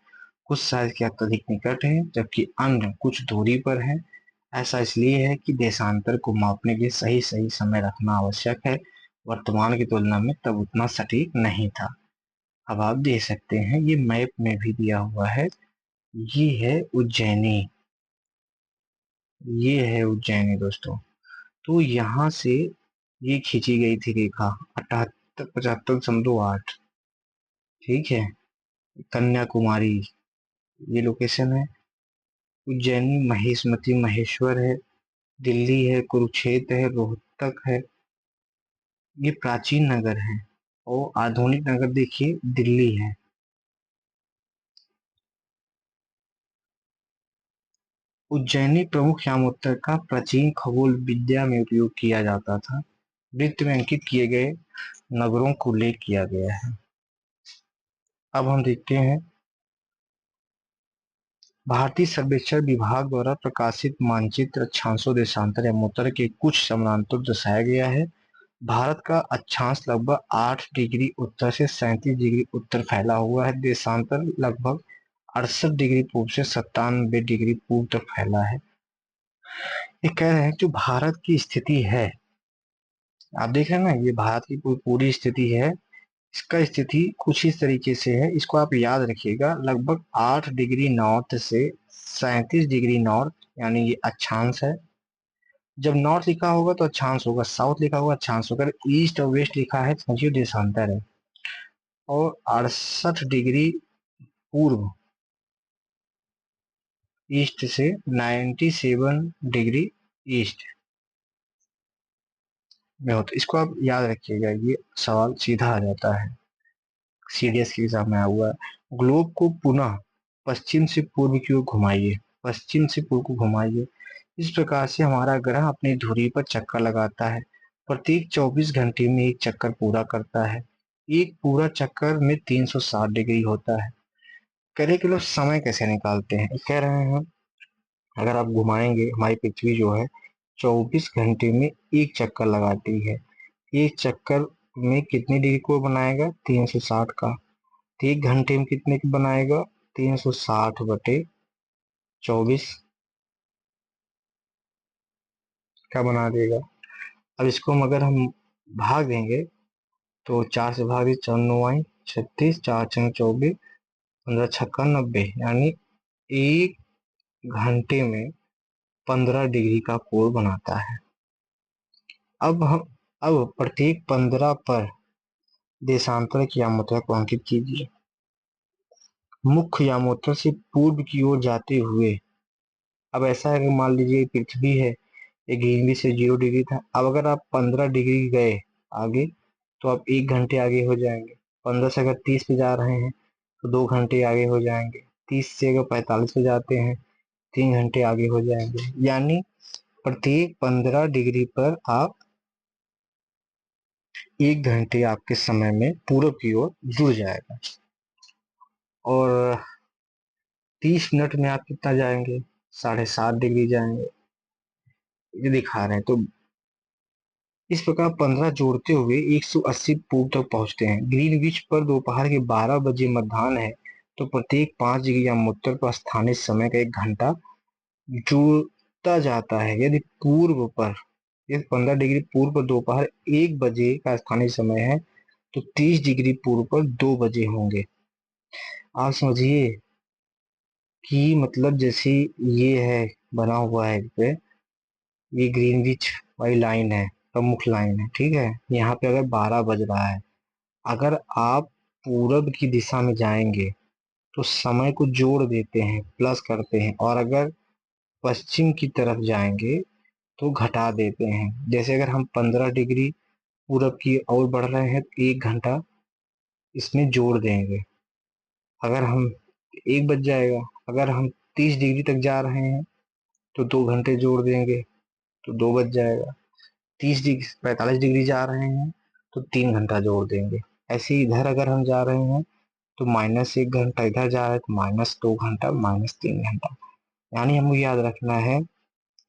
Speaker 1: कुछ शहर के अत्यधिक निकट हैं, जबकि अन्य कुछ दूरी पर हैं। ऐसा इसलिए है कि देशांतर को मापने के लिए सही सही समय रखना आवश्यक है। वर्तमान की तुलना में तब उतना सटीक नहीं था। अब आप देख सकते हैं, ये मैप में भी दिया हुआ है। ये है उज्जैनी, ये है उज्जैनी दोस्तों। तो यहाँ से ये खींची गई थी रेखा 78 75.8। ठीक है, कन्याकुमारी ये लोकेशन है। उज्जैनी महेशमती महेश्वर है। दिल्ली है, कुरुक्षेत्र है, रोहतक है। ये प्राचीन नगर है और आधुनिक नगर देखिए दिल्ली है। उज्जैनी प्रमुख यामोत्तर का प्राचीन खगोल विद्या में उपयोग किया जाता था। वृत्त में अंकित किए गए नगरों को उल्लेख किया गया है। अब हम देखते हैं भारतीय सर्वेक्षण विभाग द्वारा प्रकाशित मानचित्र अक्षांशों देशांतर यामोत्तर के कुछ समानांतर दर्शाया गया है। भारत का अक्षांश लगभग 8 डिग्री उत्तर से 37 डिग्री उत्तर फैला हुआ है। देशांतर लगभग 68 डिग्री पूर्व से 97 डिग्री पूर्व तक फैला है। ये कह रहे हैं जो भारत की स्थिति है, आप देख रहे हैं ना, ये भारत की पूरी स्थिति है। इसका स्थिति कुछ इस तरीके से है, इसको आप याद रखिएगा। लगभग 8 डिग्री नॉर्थ से 37 डिग्री नॉर्थ, यानी ये अक्षांश है। जब नॉर्थ लिखा होगा तो अक्षांश होगा, साउथ लिखा होगा अक्षांश होगा, ईस्ट और वेस्ट लिखा है समझिए देशांतर है। और 68 डिग्री पूर्व ईस्ट से 97 डिग्री ईस्ट में होता है। इसको आप याद रखिएगा, ये सवाल सीधा आ जाता है, सीडीएस के एग्जाम में आया हुआ है। ग्लोब को पुनः पश्चिम से पूर्व की ओर घुमाइए, पश्चिम से पूर्व को घुमाइए। इस प्रकार से हमारा ग्रह अपनी धुरी पर चक्कर लगाता है। प्रत्येक 24 घंटे में एक चक्कर पूरा करता है। एक पूरा चक्कर में 360 डिग्री होता है। करे कि लोग समय कैसे निकालते हैं, कह रहे हैं अगर आप घुमाएंगे, हमारी पृथ्वी जो है 24 घंटे में एक चक्कर लगाती है। एक चक्कर में कितनी डिग्री को बनाएगा? 360 का। तो एक घंटे में कितने की बनाएगा? 360/24 का बना देगा। अब इसको अगर हम भाग देंगे तो 4 से भाग दे, 4 9 आई 36, 4 6 24, 15 छक्का 90, यानी एक घंटे में 15 डिग्री का कोण बनाता है। अब प्रत्येक 15 पर देशांतर की यामोत्तर को अंकित कीजिए। मुख्य यामोत्तर से पूर्व की ओर जाते हुए, अब ऐसा है कि मान लीजिए पृथ्वी है, ये ग्रीनविच से 0 डिग्री था। अब अगर आप 15 डिग्री गए आगे तो आप एक घंटे आगे हो जाएंगे। 15 से अगर 30 पे जा रहे हैं तो 2 घंटे आगे हो जाएंगे। 30 से अगर 45 पे जाते हैं, 3 घंटे आगे हो जाएंगे। यानी प्रत्येक 15 डिग्री पर आप 1 घंटे आपके समय में पूरब की ओर जुड़ जाएगा। और 30 मिनट में आप कितना जाएंगे, 7.5 डिग्री जाएंगे, ये दिखा रहे हैं। तो इस प्रकार 15 जोड़ते हुए 180 पूर्व तक पहुंचते हैं। ग्रीनविच पर दोपहर के 12 बजे मतदान है, तो प्रत्येक 5 डिग्री या उत्तर पर स्थानीय समय का 1 घंटा जुड़ता जाता है। यदि 15 डिग्री पूर्व पर दोपहर 1 बजे का स्थानीय समय है, तो 30 डिग्री पूर्व पर 2 बजे होंगे। आप समझिए कि मतलब जैसे ये है बना हुआ है इस पे, ये ग्रीनविच वाली लाइन है, प्रमुख लाइन है, ठीक है। यहाँ पे अगर 12 बज रहा है, अगर आप पूरब की दिशा में जाएंगे तो समय को जोड़ देते हैं, प्लस करते हैं, और अगर पश्चिम की तरफ जाएंगे तो घटा देते हैं। जैसे अगर हम 15 डिग्री पूरब की ओर बढ़ रहे हैं तो 1 घंटा इसमें जोड़ देंगे। अगर हम 1 बज जाएगा। अगर हम 30 डिग्री तक जा रहे हैं तो 2 घंटे जोड़ देंगे, तो 2 बज जाएगा। 30 डिग्री 45 डिग्री जा रहे हैं तो 3 घंटा जोड़ देंगे। ऐसे इधर अगर हम जा रहे हैं तो -1 घंटा, इधर जा रहे हैं तो -2 घंटा, -3 घंटा। यानी हमें याद रखना है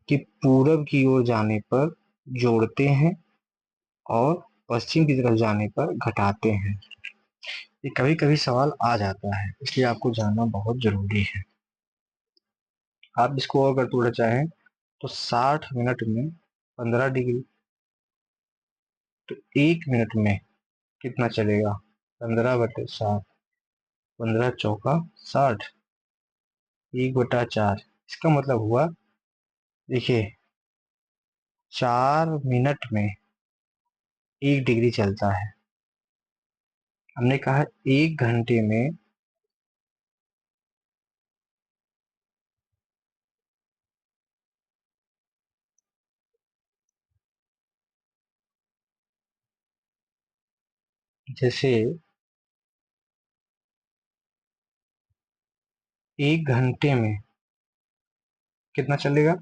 Speaker 1: कि पूरब की ओर जाने पर जोड़ते हैं और पश्चिम की तरफ जाने पर घटाते हैं। ये कभी कभी सवाल आ जाता है, इसलिए आपको जानना बहुत जरूरी है। आप इसको अगर थोड़ा चाहें तो 60 मिनट में 15 डिग्री, तो 1 मिनट में कितना चलेगा, 15/60, 15 चौका 60, 1/4। इसका मतलब हुआ, देखिए 4 मिनट में 1 डिग्री चलता है। हमने कहा 1 घंटे में जैसे 1 घंटे में कितना चलेगा,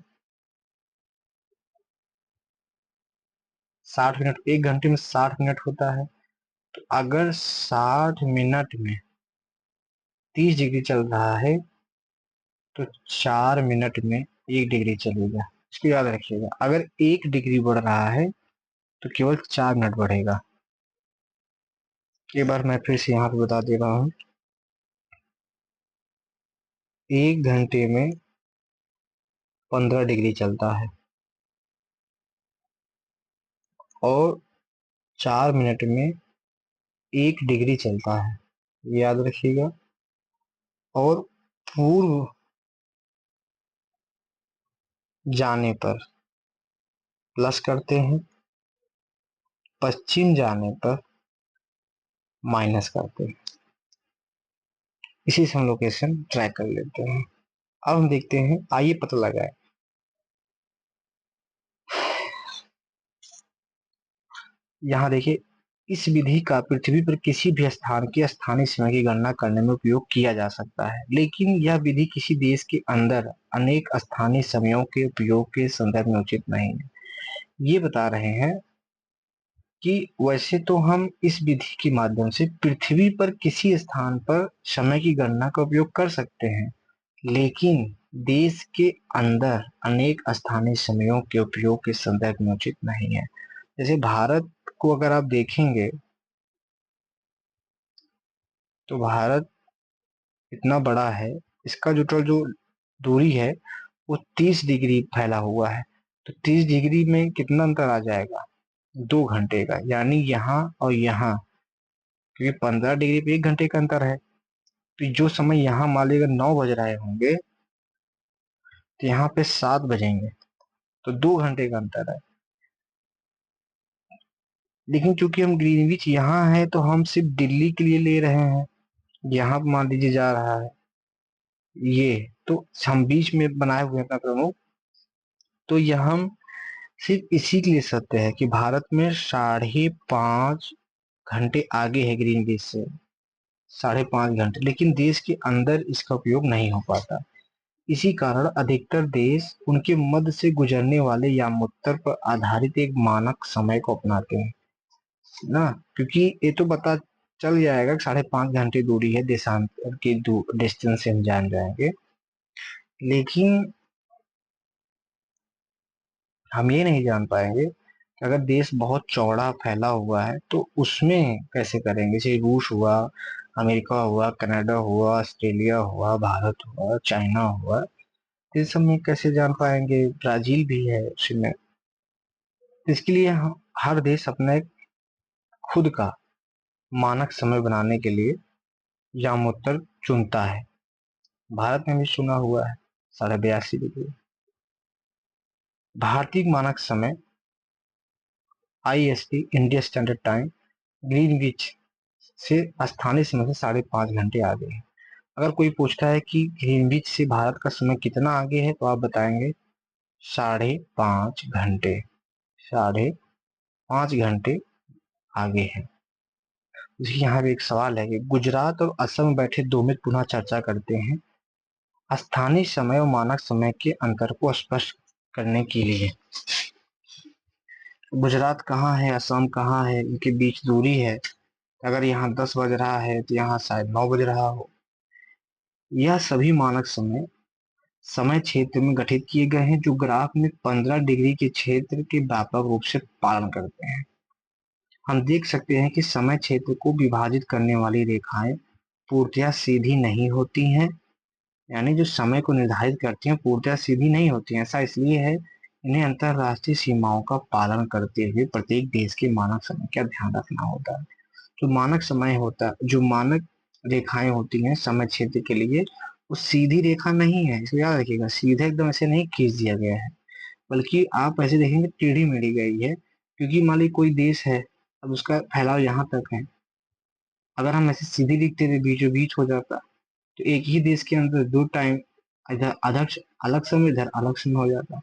Speaker 1: 60 मिनट। 1 घंटे में 60 मिनट होता है, तो अगर 60 मिनट में 30 डिग्री चल रहा है तो 4 मिनट में 1 डिग्री चलेगा। इसको याद रखिएगा। अगर 1 डिग्री बढ़ रहा है तो केवल 4 मिनट बढ़ेगा। एक बार मैं फिर से यहाँ पे बता दे रहा हूँ। 1 घंटे में 15 डिग्री चलता है और 4 मिनट में 1 डिग्री चलता है, याद रखिएगा। और पूर्व जाने पर प्लस करते हैं, पश्चिम जाने पर माइनस करते हैं। इसी से हम लोकेशन ट्रैक कर लेते हैं। अब हम देखते हैं, आइए पता लगाए। यहाँ देखिए, इस विधि का पृथ्वी पर किसी भी स्थान के स्थानीय समय की गणना करने में उपयोग किया जा सकता है, लेकिन यह विधि किसी देश के अंदर अनेक स्थानीय समयों के उपयोग के संदर्भ में उचित नहीं है। ये बता रहे हैं कि वैसे तो हम इस विधि के माध्यम से पृथ्वी पर किसी स्थान पर समय की गणना का उपयोग कर सकते हैं, लेकिन देश के अंदर अनेक स्थानीय समयों के उपयोग के संदर्भ में उचित नहीं है। जैसे भारत को अगर आप देखेंगे तो भारत इतना बड़ा है, इसका जो दूरी है वो 30 डिग्री फैला हुआ है। तो 30 डिग्री में कितना अंतर आ जाएगा, 2 घंटे का। यानी यहाँ और यहाँ, क्योंकि 15 डिग्री पे 1 घंटे का अंतर है, तो जो समय यहाँ मान लीजिए 9 बज रहे होंगे तो यहाँ पे 7 बजेंगे, तो 2 घंटे का अंतर है। लेकिन चूंकि हम ग्रीनविच यहाँ है तो हम सिर्फ दिल्ली के लिए ले रहे हैं। यहाँ मान लीजिए जा रहा है ये, तो हम बीच में बनाए हुए हैं अपना प्रमुख, तो यह हम सिर्फ इसी के लिए सत्य है कि भारत में 5.5 घंटे आगे है ग्रीनविच से। 5.5 घंटे, लेकिन देश के अंदर इसका उपयोग नहीं हो पाता। इसी कारण अधिकतर देश उनके मध्य से गुजरने वाले यामोत्तर पर आधारित एक मानक समय को अपनाते हैं ना, क्योंकि ये तो पता चल जाएगा कि 5.5 घंटे दूरी है, देशांतर की डिस्टेंस से हम जान जाएंगे। लेकिन हम ये नहीं जान पाएंगे कि अगर देश बहुत चौड़ा फैला हुआ है तो उसमें कैसे करेंगे। जैसे रूस हुआ, अमेरिका हुआ, कनाडा हुआ, ऑस्ट्रेलिया हुआ, भारत हुआ, चाइना हुआ, इस सब में कैसे जान पाएंगे। ब्राजील भी है उसमें। तो इसके लिए हर देश अपना एक खुद का मानक समय बनाने के लिए यामोत्तर चुनता है। भारत में भी चुना हुआ है 82.5 डिग्री। भारतीय मानक समय IST, India standard time, Greenwich से स्थानीय समय से 5.5 घंटे आगे है। अगर कोई पूछता है कि ग्रीनविच से भारत का समय कितना आगे है तो आप बताएंगे 5.5 घंटे। 5.5 घंटे आगे है। यहाँ भी एक सवाल है कि गुजरात और असम में बैठे दो मित्र पुनः चर्चा करते हैं स्थानीय समय और मानक समय के अंतर को स्पष्ट करने के लिए। गुजरात कहाँ है, असम कहाँ है, इनके बीच दूरी है। अगर यहाँ 10 बज रहा है तो यहाँ शायद 9 बज रहा हो। यह सभी मानक समय समय क्षेत्र में गठित किए गए हैं जो ग्राफ में 15 डिग्री के क्षेत्र के व्यापक रूप से पालन करते हैं। हम देख सकते हैं कि समय क्षेत्र को विभाजित करने वाली रेखाएं पूर्णतया सीधी नहीं होती हैं। यानी जो समय को निर्धारित करती हैं पूर्णतया सीधी नहीं होती हैं। ऐसा इसलिए है, इन्हें अंतरराष्ट्रीय सीमाओं का पालन करते हुए प्रत्येक देश के मानक समय का ध्यान रखना होता है। जो मानक समय होता है, जो मानक रेखाएं होती हैं समय क्षेत्र के लिए, वो सीधी रेखा नहीं है, इसको याद रखिएगा। सीधे एकदम ऐसे नहीं खींच दिया गया है, बल्कि आप ऐसे देखेंगे टेढ़ी मेढ़ी गई है। क्योंकि मान ली कोई देश है, अब उसका फैलाव यहाँ तक है, अगर हम ऐसे सीधी लिखते थे बीचों बीच हो जाता, तो एक ही देश के अंदर दो टाइम, इधर अलग अलग समय, इधर अलग समय हो जाता।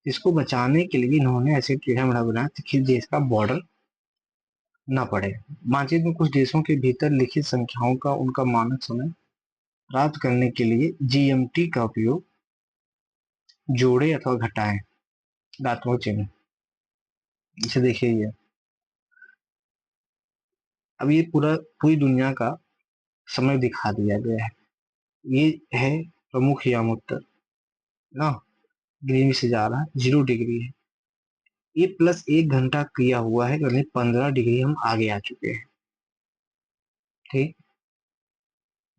Speaker 1: इसको बचाने के लिए इन्होंने ऐसे टेढ़ा मेढ़ा बनाया ताकि देश का बॉर्डर न पड़े। मानचित्र में कुछ देशों के भीतर लिखित संख्याओं का उनका मानक समय प्राप्त करने के लिए GMT का उपयोग जोड़े अथवा घटाएं दात्मक चिन्ह। इसे देखिए ये, अब ये पूरी दुनिया का समय दिखा दिया गया है। ये है प्रमुख यामोत्तर ना, ग्रीनविच से जा रहा है 0 डिग्री है। ये +1 घंटा किया हुआ है, यानी 15 डिग्री हम आगे आ चुके हैं। ठीक,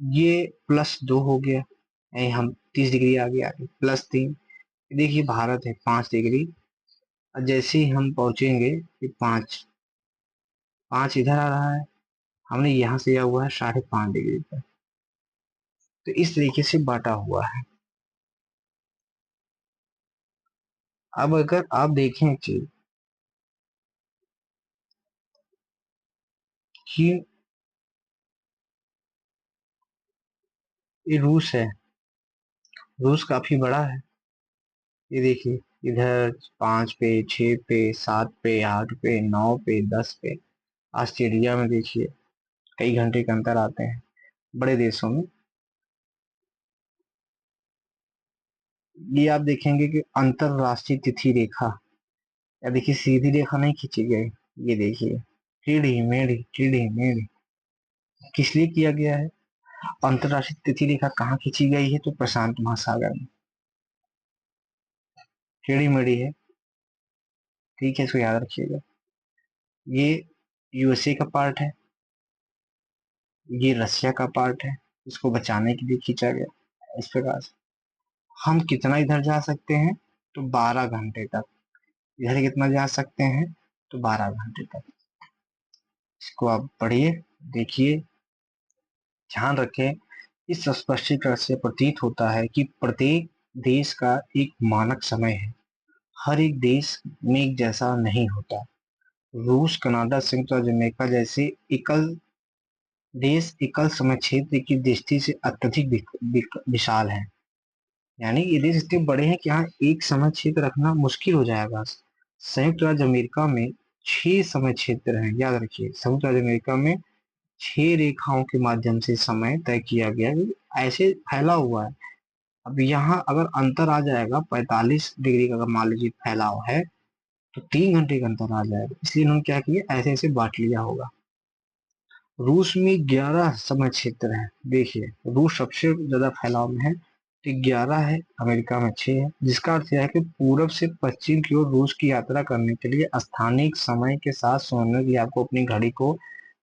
Speaker 1: ये +2 हो गया, हम 30 डिग्री आगे आ गए। +3, देखिए भारत है 5 डिग्री, और जैसे ही हम पहुंचेंगे कि 5 इधर आ रहा है, हमने यहाँ से दिया हुआ है 5.5 डिग्री पर। तो इस तरीके से बांटा हुआ है। अब अगर आप देखें एक चीज कि ये रूस है, रूस काफी बड़ा है। ये देखिए इधर 5 पे, 6 पे, 7 पे, 8 पे, 9 पे, 10 पे। ऑस्ट्रेलिया में देखिए कई घंटे के अंतर आते हैं बड़े देशों में। ये आप देखेंगे कि अंतरराष्ट्रीय तिथि रेखा, या देखिए सीधी रेखा नहीं खींची गई, ये देखिए टेढ़ी मेढ़ी टेढ़ी मेढ़ी। किस लिए किया गया है? अंतरराष्ट्रीय तिथि रेखा कहाँ खींची गई है? तो प्रशांत महासागर में टेढ़ी मेढ़ी है। ठीक है, इसको याद रखिएगा। ये USA का पार्ट है, ये रसिया का पार्ट है। इसको बचाने के लिए खींचा गया इस प्रकार से। हम कितना इधर जा सकते हैं? तो 12 घंटे तक। इधर कितना जा सकते हैं? तो 12 घंटे तक। इसको आप पढ़िए, देखिए, ध्यान रखें। इस स्पष्टीकरण से प्रतीत होता है कि प्रत्येक देश का एक मानक समय है, हर एक देश में एक जैसा नहीं होता। रूस, कनाडा, संयुक्त राज्य अमेरिका जैसे एकल देश एकल समय क्षेत्र की दृष्टि से अत्यधिक विशाल है। यानी ये देश इतने बड़े हैं कि यहाँ एक समय क्षेत्र रखना मुश्किल हो जाएगा। संयुक्त राज्य अमेरिका में 6 समय क्षेत्र हैं, याद रखिए। संयुक्त राज्य अमेरिका में 6 रेखाओं के माध्यम से समय तय किया गया है, ऐसे फैला हुआ है। अब यहाँ अगर अंतर आ जाएगा 45 डिग्री का, अगर मान लीजिए फैलाव है, तो 3 घंटे का अंतर आ जाएगा, इसलिए इन्होंने क्या किया, ऐसे ऐसे बांट लिया होगा। रूस में 11 समय क्षेत्र है। देखिए रूस सबसे ज्यादा फैलाव में है, तो 11 है, अमेरिका में 6 है, जिसका अर्थ यह है कि पूरब से पश्चिम की ओर रूस की यात्रा करने के लिए स्थानीय समय के साथ सोने के लिए आपको अपनी घड़ी को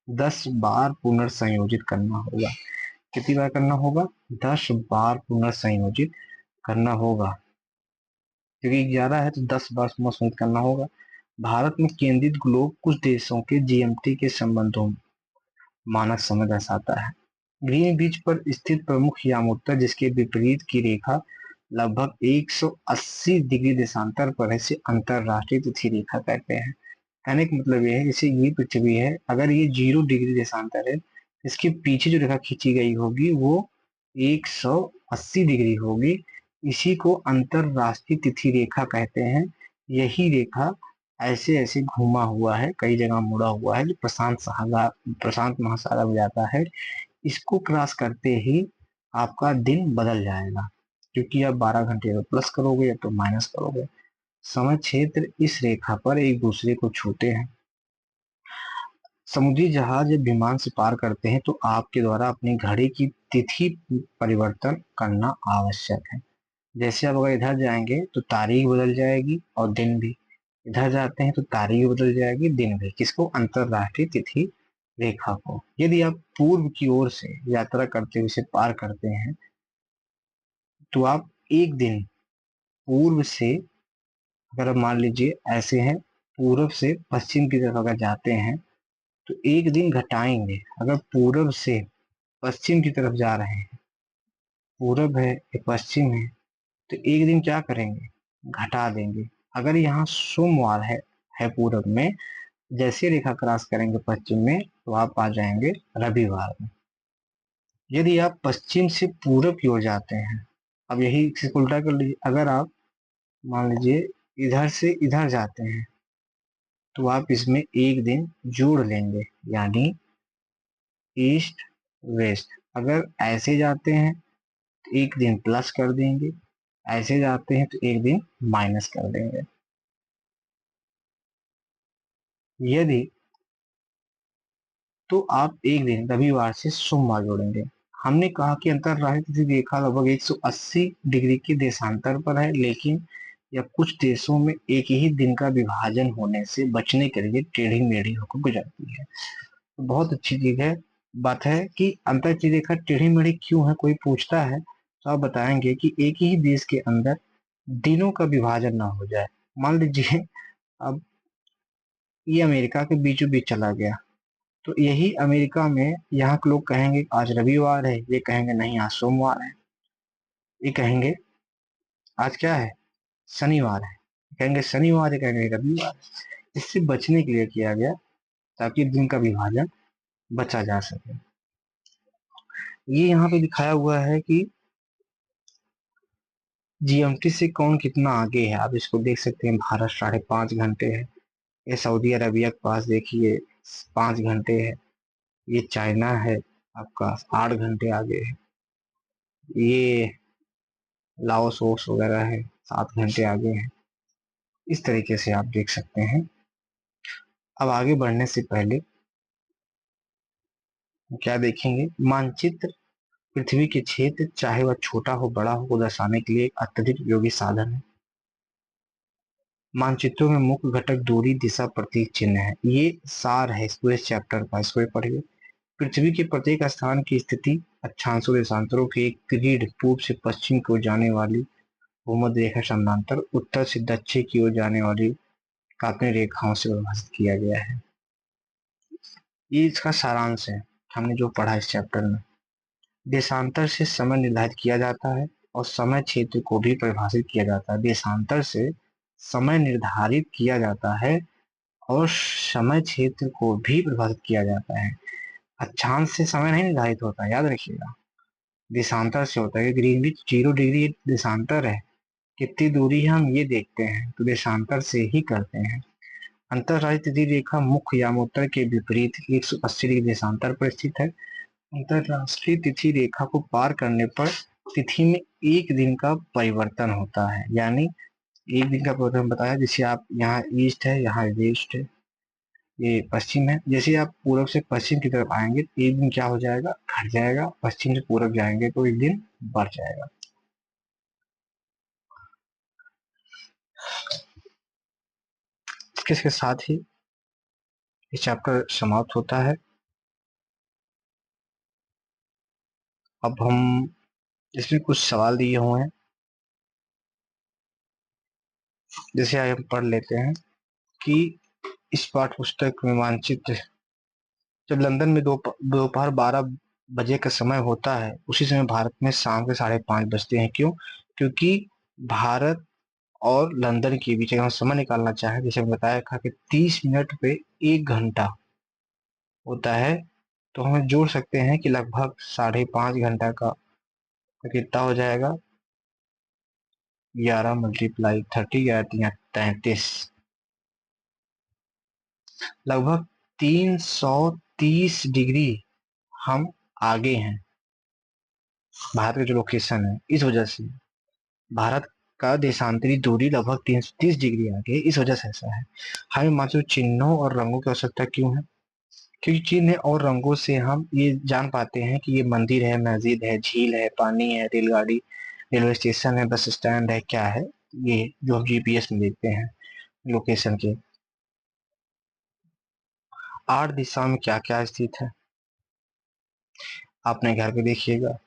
Speaker 1: 10 बार पुनर्संयोजित करना होगा। कितनी बार करना होगा, 10 बार पुनर्संयोजित करना होगा, क्योंकि 11 है तो 10 बार पुनर्संयोजित करना होगा। भारत में केंद्रित ग्लोब कुछ देशों के जीएमटी के संबंधों में मानक समय दर्शाता है। ग्रीन बीच पर स्थित प्रमुख यामोत्तर जिसके विपरीत की रेखा लगभग 180 डिग्री देशांतर पर है, इसे अंतरराष्ट्रीय तिथि रेखा कहते हैं। कहने का मतलब यह है, जैसे ये पृथ्वी है, अगर ये 0 डिग्री देशांतर है, इसके पीछे जो रेखा खींची गई होगी वो 180 डिग्री होगी। इसी को अंतरराष्ट्रीय तिथि रेखा कहते हैं। यही रेखा ऐसे ऐसे घूमा हुआ है, कई जगह मुड़ा हुआ है, जो प्रशांत महासागर में जाता है। इसको क्रॉस करते ही आपका दिन बदल जाएगा, क्योंकि आप 12 घंटे तो प्लस करोगे या तो माइनस करोगे। समय क्षेत्र इस रेखा पर एक दूसरे को छूते हैं। समुद्री जहाज जब विमान से पार करते हैं तो आपके द्वारा अपनी घड़ी की तिथि परिवर्तन करना आवश्यक है। जैसे आप अगर इधर जाएंगे तो तारीख बदल जाएगी और दिन भी, इधर जाते हैं तो तारीख बदल जाएगी, दिन भी। किसको, अंतरराष्ट्रीय तिथि रेखा को। यदि आप पूर्व की ओर से यात्रा करते हुए इसे पार करते हैं तो आप एक दिन पूर्व से, अगर आप मान लीजिए ऐसे हैं, पूर्व से पश्चिम की तरफ अगर जाते हैं तो एक दिन घटाएंगे। अगर पूर्व से पश्चिम की तरफ जा रहे हैं, पूरब है या पश्चिम है, तो एक दिन क्या करेंगे, घटा देंगे। अगर यहाँ सोमवार है पूरब में, जैसे रेखा क्रॉस करेंगे पश्चिम में तो आप आ जाएंगे रविवार में। यदि आप पश्चिम से पूरब की ओर जाते हैं, अब यही इसे उल्टा कर लीजिए, अगर आप मान लीजिए इधर से इधर जाते हैं तो आप इसमें एक दिन जोड़ लेंगे, यानी ईस्ट वेस्ट। अगर ऐसे जाते हैं तो एक दिन प्लस कर देंगे, ऐसे जाते हैं तो एक दिन माइनस कर देंगे। यदि तो आप एक दिन रविवार से सोमवार जोड़ेंगे। हमने कहा कि अंतरराष्ट्रीय तिथि रेखा लगभग 180 डिग्री के देशांतर पर है, लेकिन यह कुछ देशों में एक ही दिन का विभाजन होने से बचने के लिए टेढ़ी मेढ़ी होकर गुजरती है। तो बहुत अच्छी चीज है, बात है कि अंतरराष्ट्रीय रेखा टेढ़ी मेढ़ी क्यों है, कोई पूछता है तो आप बताएंगे कि एक ही देश के अंदर दिनों का विभाजन ना हो जाए। मान लीजिए अब ये अमेरिका के बीचों बीच चला गया, तो यही अमेरिका में यहाँ के लोग कहेंगे आज रविवार है, ये कहेंगे नहीं आज सोमवार है, ये कहेंगे आज क्या है, शनिवार है, कहेंगे शनिवार है, कहेंगे रविवार है। इससे बचने के लिए किया गया, ताकि दिन का विभाजन बचा जा सके। ये यहाँ पे दिखाया हुआ है कि जीएमटी से कौन कितना आगे है, आप इसको देख सकते हैं। भारत 5.5 घंटे है, ये सऊदी अरबिया के पास देखिए 5 घंटे है, ये चाइना है आपका 8 घंटे आगे है, ये लाओस ओस वगैरह है 7 घंटे आगे है। इस तरीके से आप देख सकते हैं। अब आगे बढ़ने से पहले क्या देखेंगे, मानचित्र पृथ्वी के क्षेत्र, चाहे वह छोटा हो बड़ा हो, को दर्शाने के लिए एक अत्यधिक उपयोगी साधन है। मानचित्रों में मुख्य घटक दूरी, दिशा, प्रतीक चिन्ह है। ये सार है इस पूरे चैप्टर का, इसको पढ़िए। पृथ्वी के प्रत्येक स्थान की स्थिति अक्षांशों देशांतरों की एक ग्रिड, पूर्व से पश्चिम की ओर जाने वाली भूमध्य रेखा समानांतर, उत्तर से दक्षिण की ओर जाने वाली काल्पनिक रेखाओं से परिभाषित किया गया है। ये इसका सारांश है, हमने जो पढ़ा इस चैप्टर में। देशांतर से समय निर्धारित किया जाता है और समय क्षेत्र को भी परिभाषित किया जाता है। देशांतर से समय निर्धारित किया जाता है और समय क्षेत्र को भी परिभाषित किया जाता है। अक्षांश से समय नहीं निर्धारित होता, याद रखिएगा, देशांतर से होता है। ग्रीनविच 0 डिग्री देशांतर है, कितनी दूरी है हम ये देखते हैं तो देशांतर से ही करते हैं। अंतरराष्ट्रीय तिथि रेखा मुख्य यामोत्तर के विपरीत 180 डिग्री देशांतर पर स्थित है। अंतरराष्ट्रीय तिथि रेखा को पार करने पर तिथि में एक दिन का परिवर्तन होता है, यानी एक दिन का परिवर्तन बताया। जैसे आप यहाँ ईस्ट है, यहाँ वेस्ट है, ये पश्चिम है। जैसे आप पूर्व से पश्चिम की तरफ आएंगे तो एक दिन क्या हो जाएगा, घट जाएगा। पश्चिम से पूर्व जाएंगे तो एक दिन बढ़ जाएगा। इसके साथ ही ये चैप्टर समाप्त होता है। अब हम इसमें कुछ सवाल दिए हुए हैं, जैसे आइए हम पढ़ लेते हैं कि इस पाठ्य पुस्तक में मानचित्र, जब लंदन में दोपहर 12 बजे का समय होता है, उसी समय भारत में शाम के 5:30 बजते हैं। क्यों? क्योंकि भारत और लंदन के बीच अगर हम समय निकालना चाहें, जैसे मैंने बताया था कि 30 मिनट पे 1 घंटा होता है, तो हमें जोड़ सकते हैं कि लगभग 5.5 घंटा का कितना हो जाएगा, 11 × 30, 33, लगभग 330 डिग्री हम आगे हैं भारत का जो लोकेशन है। इस वजह से भारत का देशांतरी दूरी लगभग 330 डिग्री आगे है, इस वजह से ऐसा है। हमें मात्र चिन्हों और रंगों की आवश्यकता क्यों है? क्योंकि चिन्ह और रंगों से हम ये जान पाते हैं कि ये मंदिर है, मस्जिद है, झील है, पानी है, रेलगाड़ी, रेलवे स्टेशन है, बस स्टैंड है, क्या है, ये जो हम जीपीएस में देखते हैं लोकेशन के। 8 दिशाओं में क्या क्या स्थित है, अपने घर पे देखिएगा।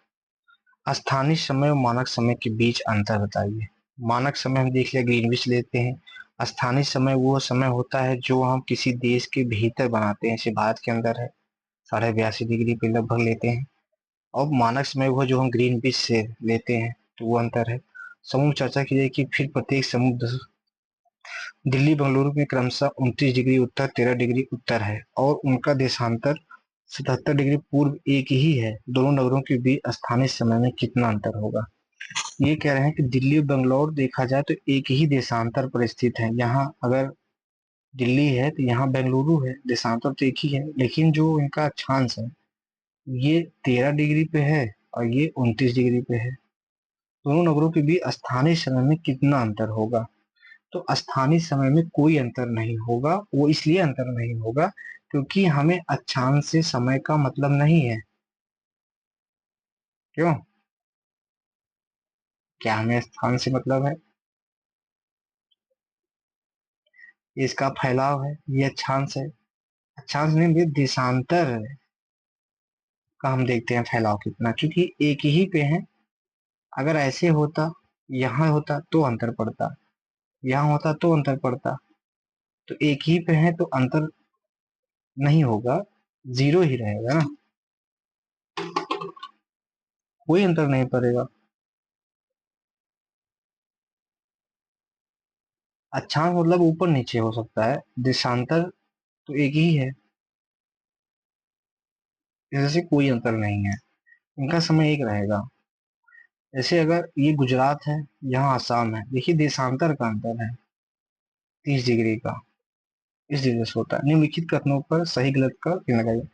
Speaker 1: स्थानीय समय और मानक समय के बीच अंतर बताइए। मानक समय हम देख लिया, ग्रीनविच लेते हैं। स्थानीय समय वो समय होता है जो हम किसी देश के भीतर बनाते हैं, जैसे भारत के अंदर है 82.5 डिग्री पे लगभग लेते हैं। और मानक समय वो जो हम ग्रीनविच से लेते हैं, तो वो अंतर है। समूह चर्चा की जाए कि फिर प्रत्येक समूह दिल्ली बेंगलुरु में क्रमशः 29 डिग्री उत्तर, 13 डिग्री उत्तर है, और उनका देशांतर 77 डिग्री पूर्व एक ही है। दोनों नगरों के बीच स्थानीय समय में कितना अंतर होगा? ये कह रहे हैं कि दिल्ली और बेंगलोर देखा जाए तो एक ही देशांतर पर स्थित है। यहाँ अगर दिल्ली है तो यहाँ बेंगलुरु है, देशांतर तो एक ही है, लेकिन जो इनका अक्षांश है ये 13 डिग्री पे है और ये 29 डिग्री पे है। दोनों नगरों के बीच स्थानीय समय में कितना अंतर होगा? तो स्थानीय समय में कोई अंतर नहीं होगा। वो इसलिए अंतर नहीं होगा क्योंकि हमें अक्षांश से समय का मतलब नहीं है। क्यों? क्या हमें स्थान से मतलब है? ये इसका फैलाव है, ये अक्षांश है। अक्षांश नहीं, ये देशांतर का हम देखते हैं फैलाव कितना, क्योंकि एक ही पे है। अगर ऐसे होता, यहाँ होता तो अंतर पड़ता, यहाँ होता तो अंतर पड़ता, तो एक ही पे है तो अंतर नहीं होगा, जीरो ही रहेगा ना, कोई अंतर नहीं पड़ेगा। अक्षांश मतलब ऊपर नीचे हो सकता है, देशांतर तो एक ही है, जैसे कोई अंतर नहीं है, इनका समय एक रहेगा। जैसे अगर ये गुजरात है, यहाँ आसाम है, देखिए देशांतर का अंतर है 30 डिग्री का, इस वजह से होता है। निम्नलिखित कथनों पर सही गलत का चिन्ह लगाइए।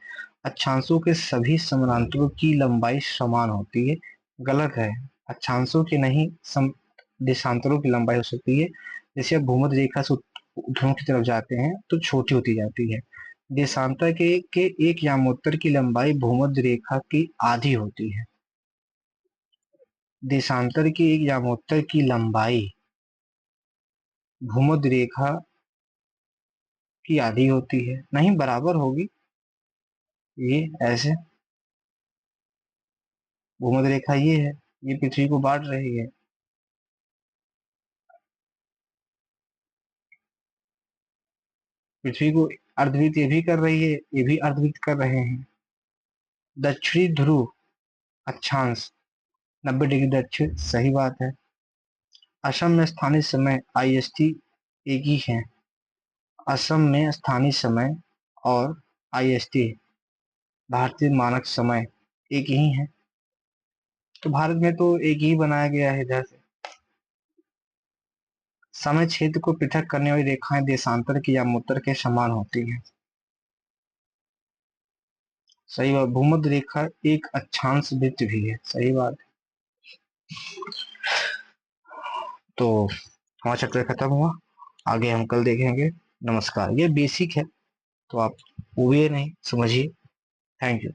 Speaker 1: अक्षांशों के सभी समानांतरों की लंबाई समान होती है, गलत है। अक्षांशों के नहीं, देशांतरों की लंबाई हो सकती है। जैसे आप भूमध्य रेखा से ध्रुव की तरफ जाते हैं तो छोटी होती जाती है। देशांतर के एक यामोत्तर की लंबाई भूमध्य रेखा की आधी होती है। देशांतर के एक यामोत्तर की लंबाई भूमध्य रेखा की आधी होती है, नहीं बराबर होगी। ये ऐसे भूमध्य रेखा ये है, ये पृथ्वी को बांट रही है। पृथ्वी को अर्धवृत्त ये भी कर रही है, ये भी अर्धवृत्त कर रहे हैं। दक्षिणी ध्रुव अक्षांश 90 डिग्री दक्षिण, सही बात है। असम में स्थानीय समय आईएसटी एक ही है। असम में स्थानीय समय और आईएसटी भारतीय मानक समय एक ही है। तो भारत में तो एक ही बनाया गया है इधर से, समय क्षेत्र को पृथक करने वाली रेखाएं देशांतर की या मुतर के समान होती हैं। सही बात। भूमध्य रेखा एक अक्षांश वृत्त भी है। सही बात। तो हमारा चैप्टर खत्म हुआ, आगे हम कल देखेंगे। नमस्कार। ये बेसिक है तो आप वो भी नहीं समझिए। Thank you.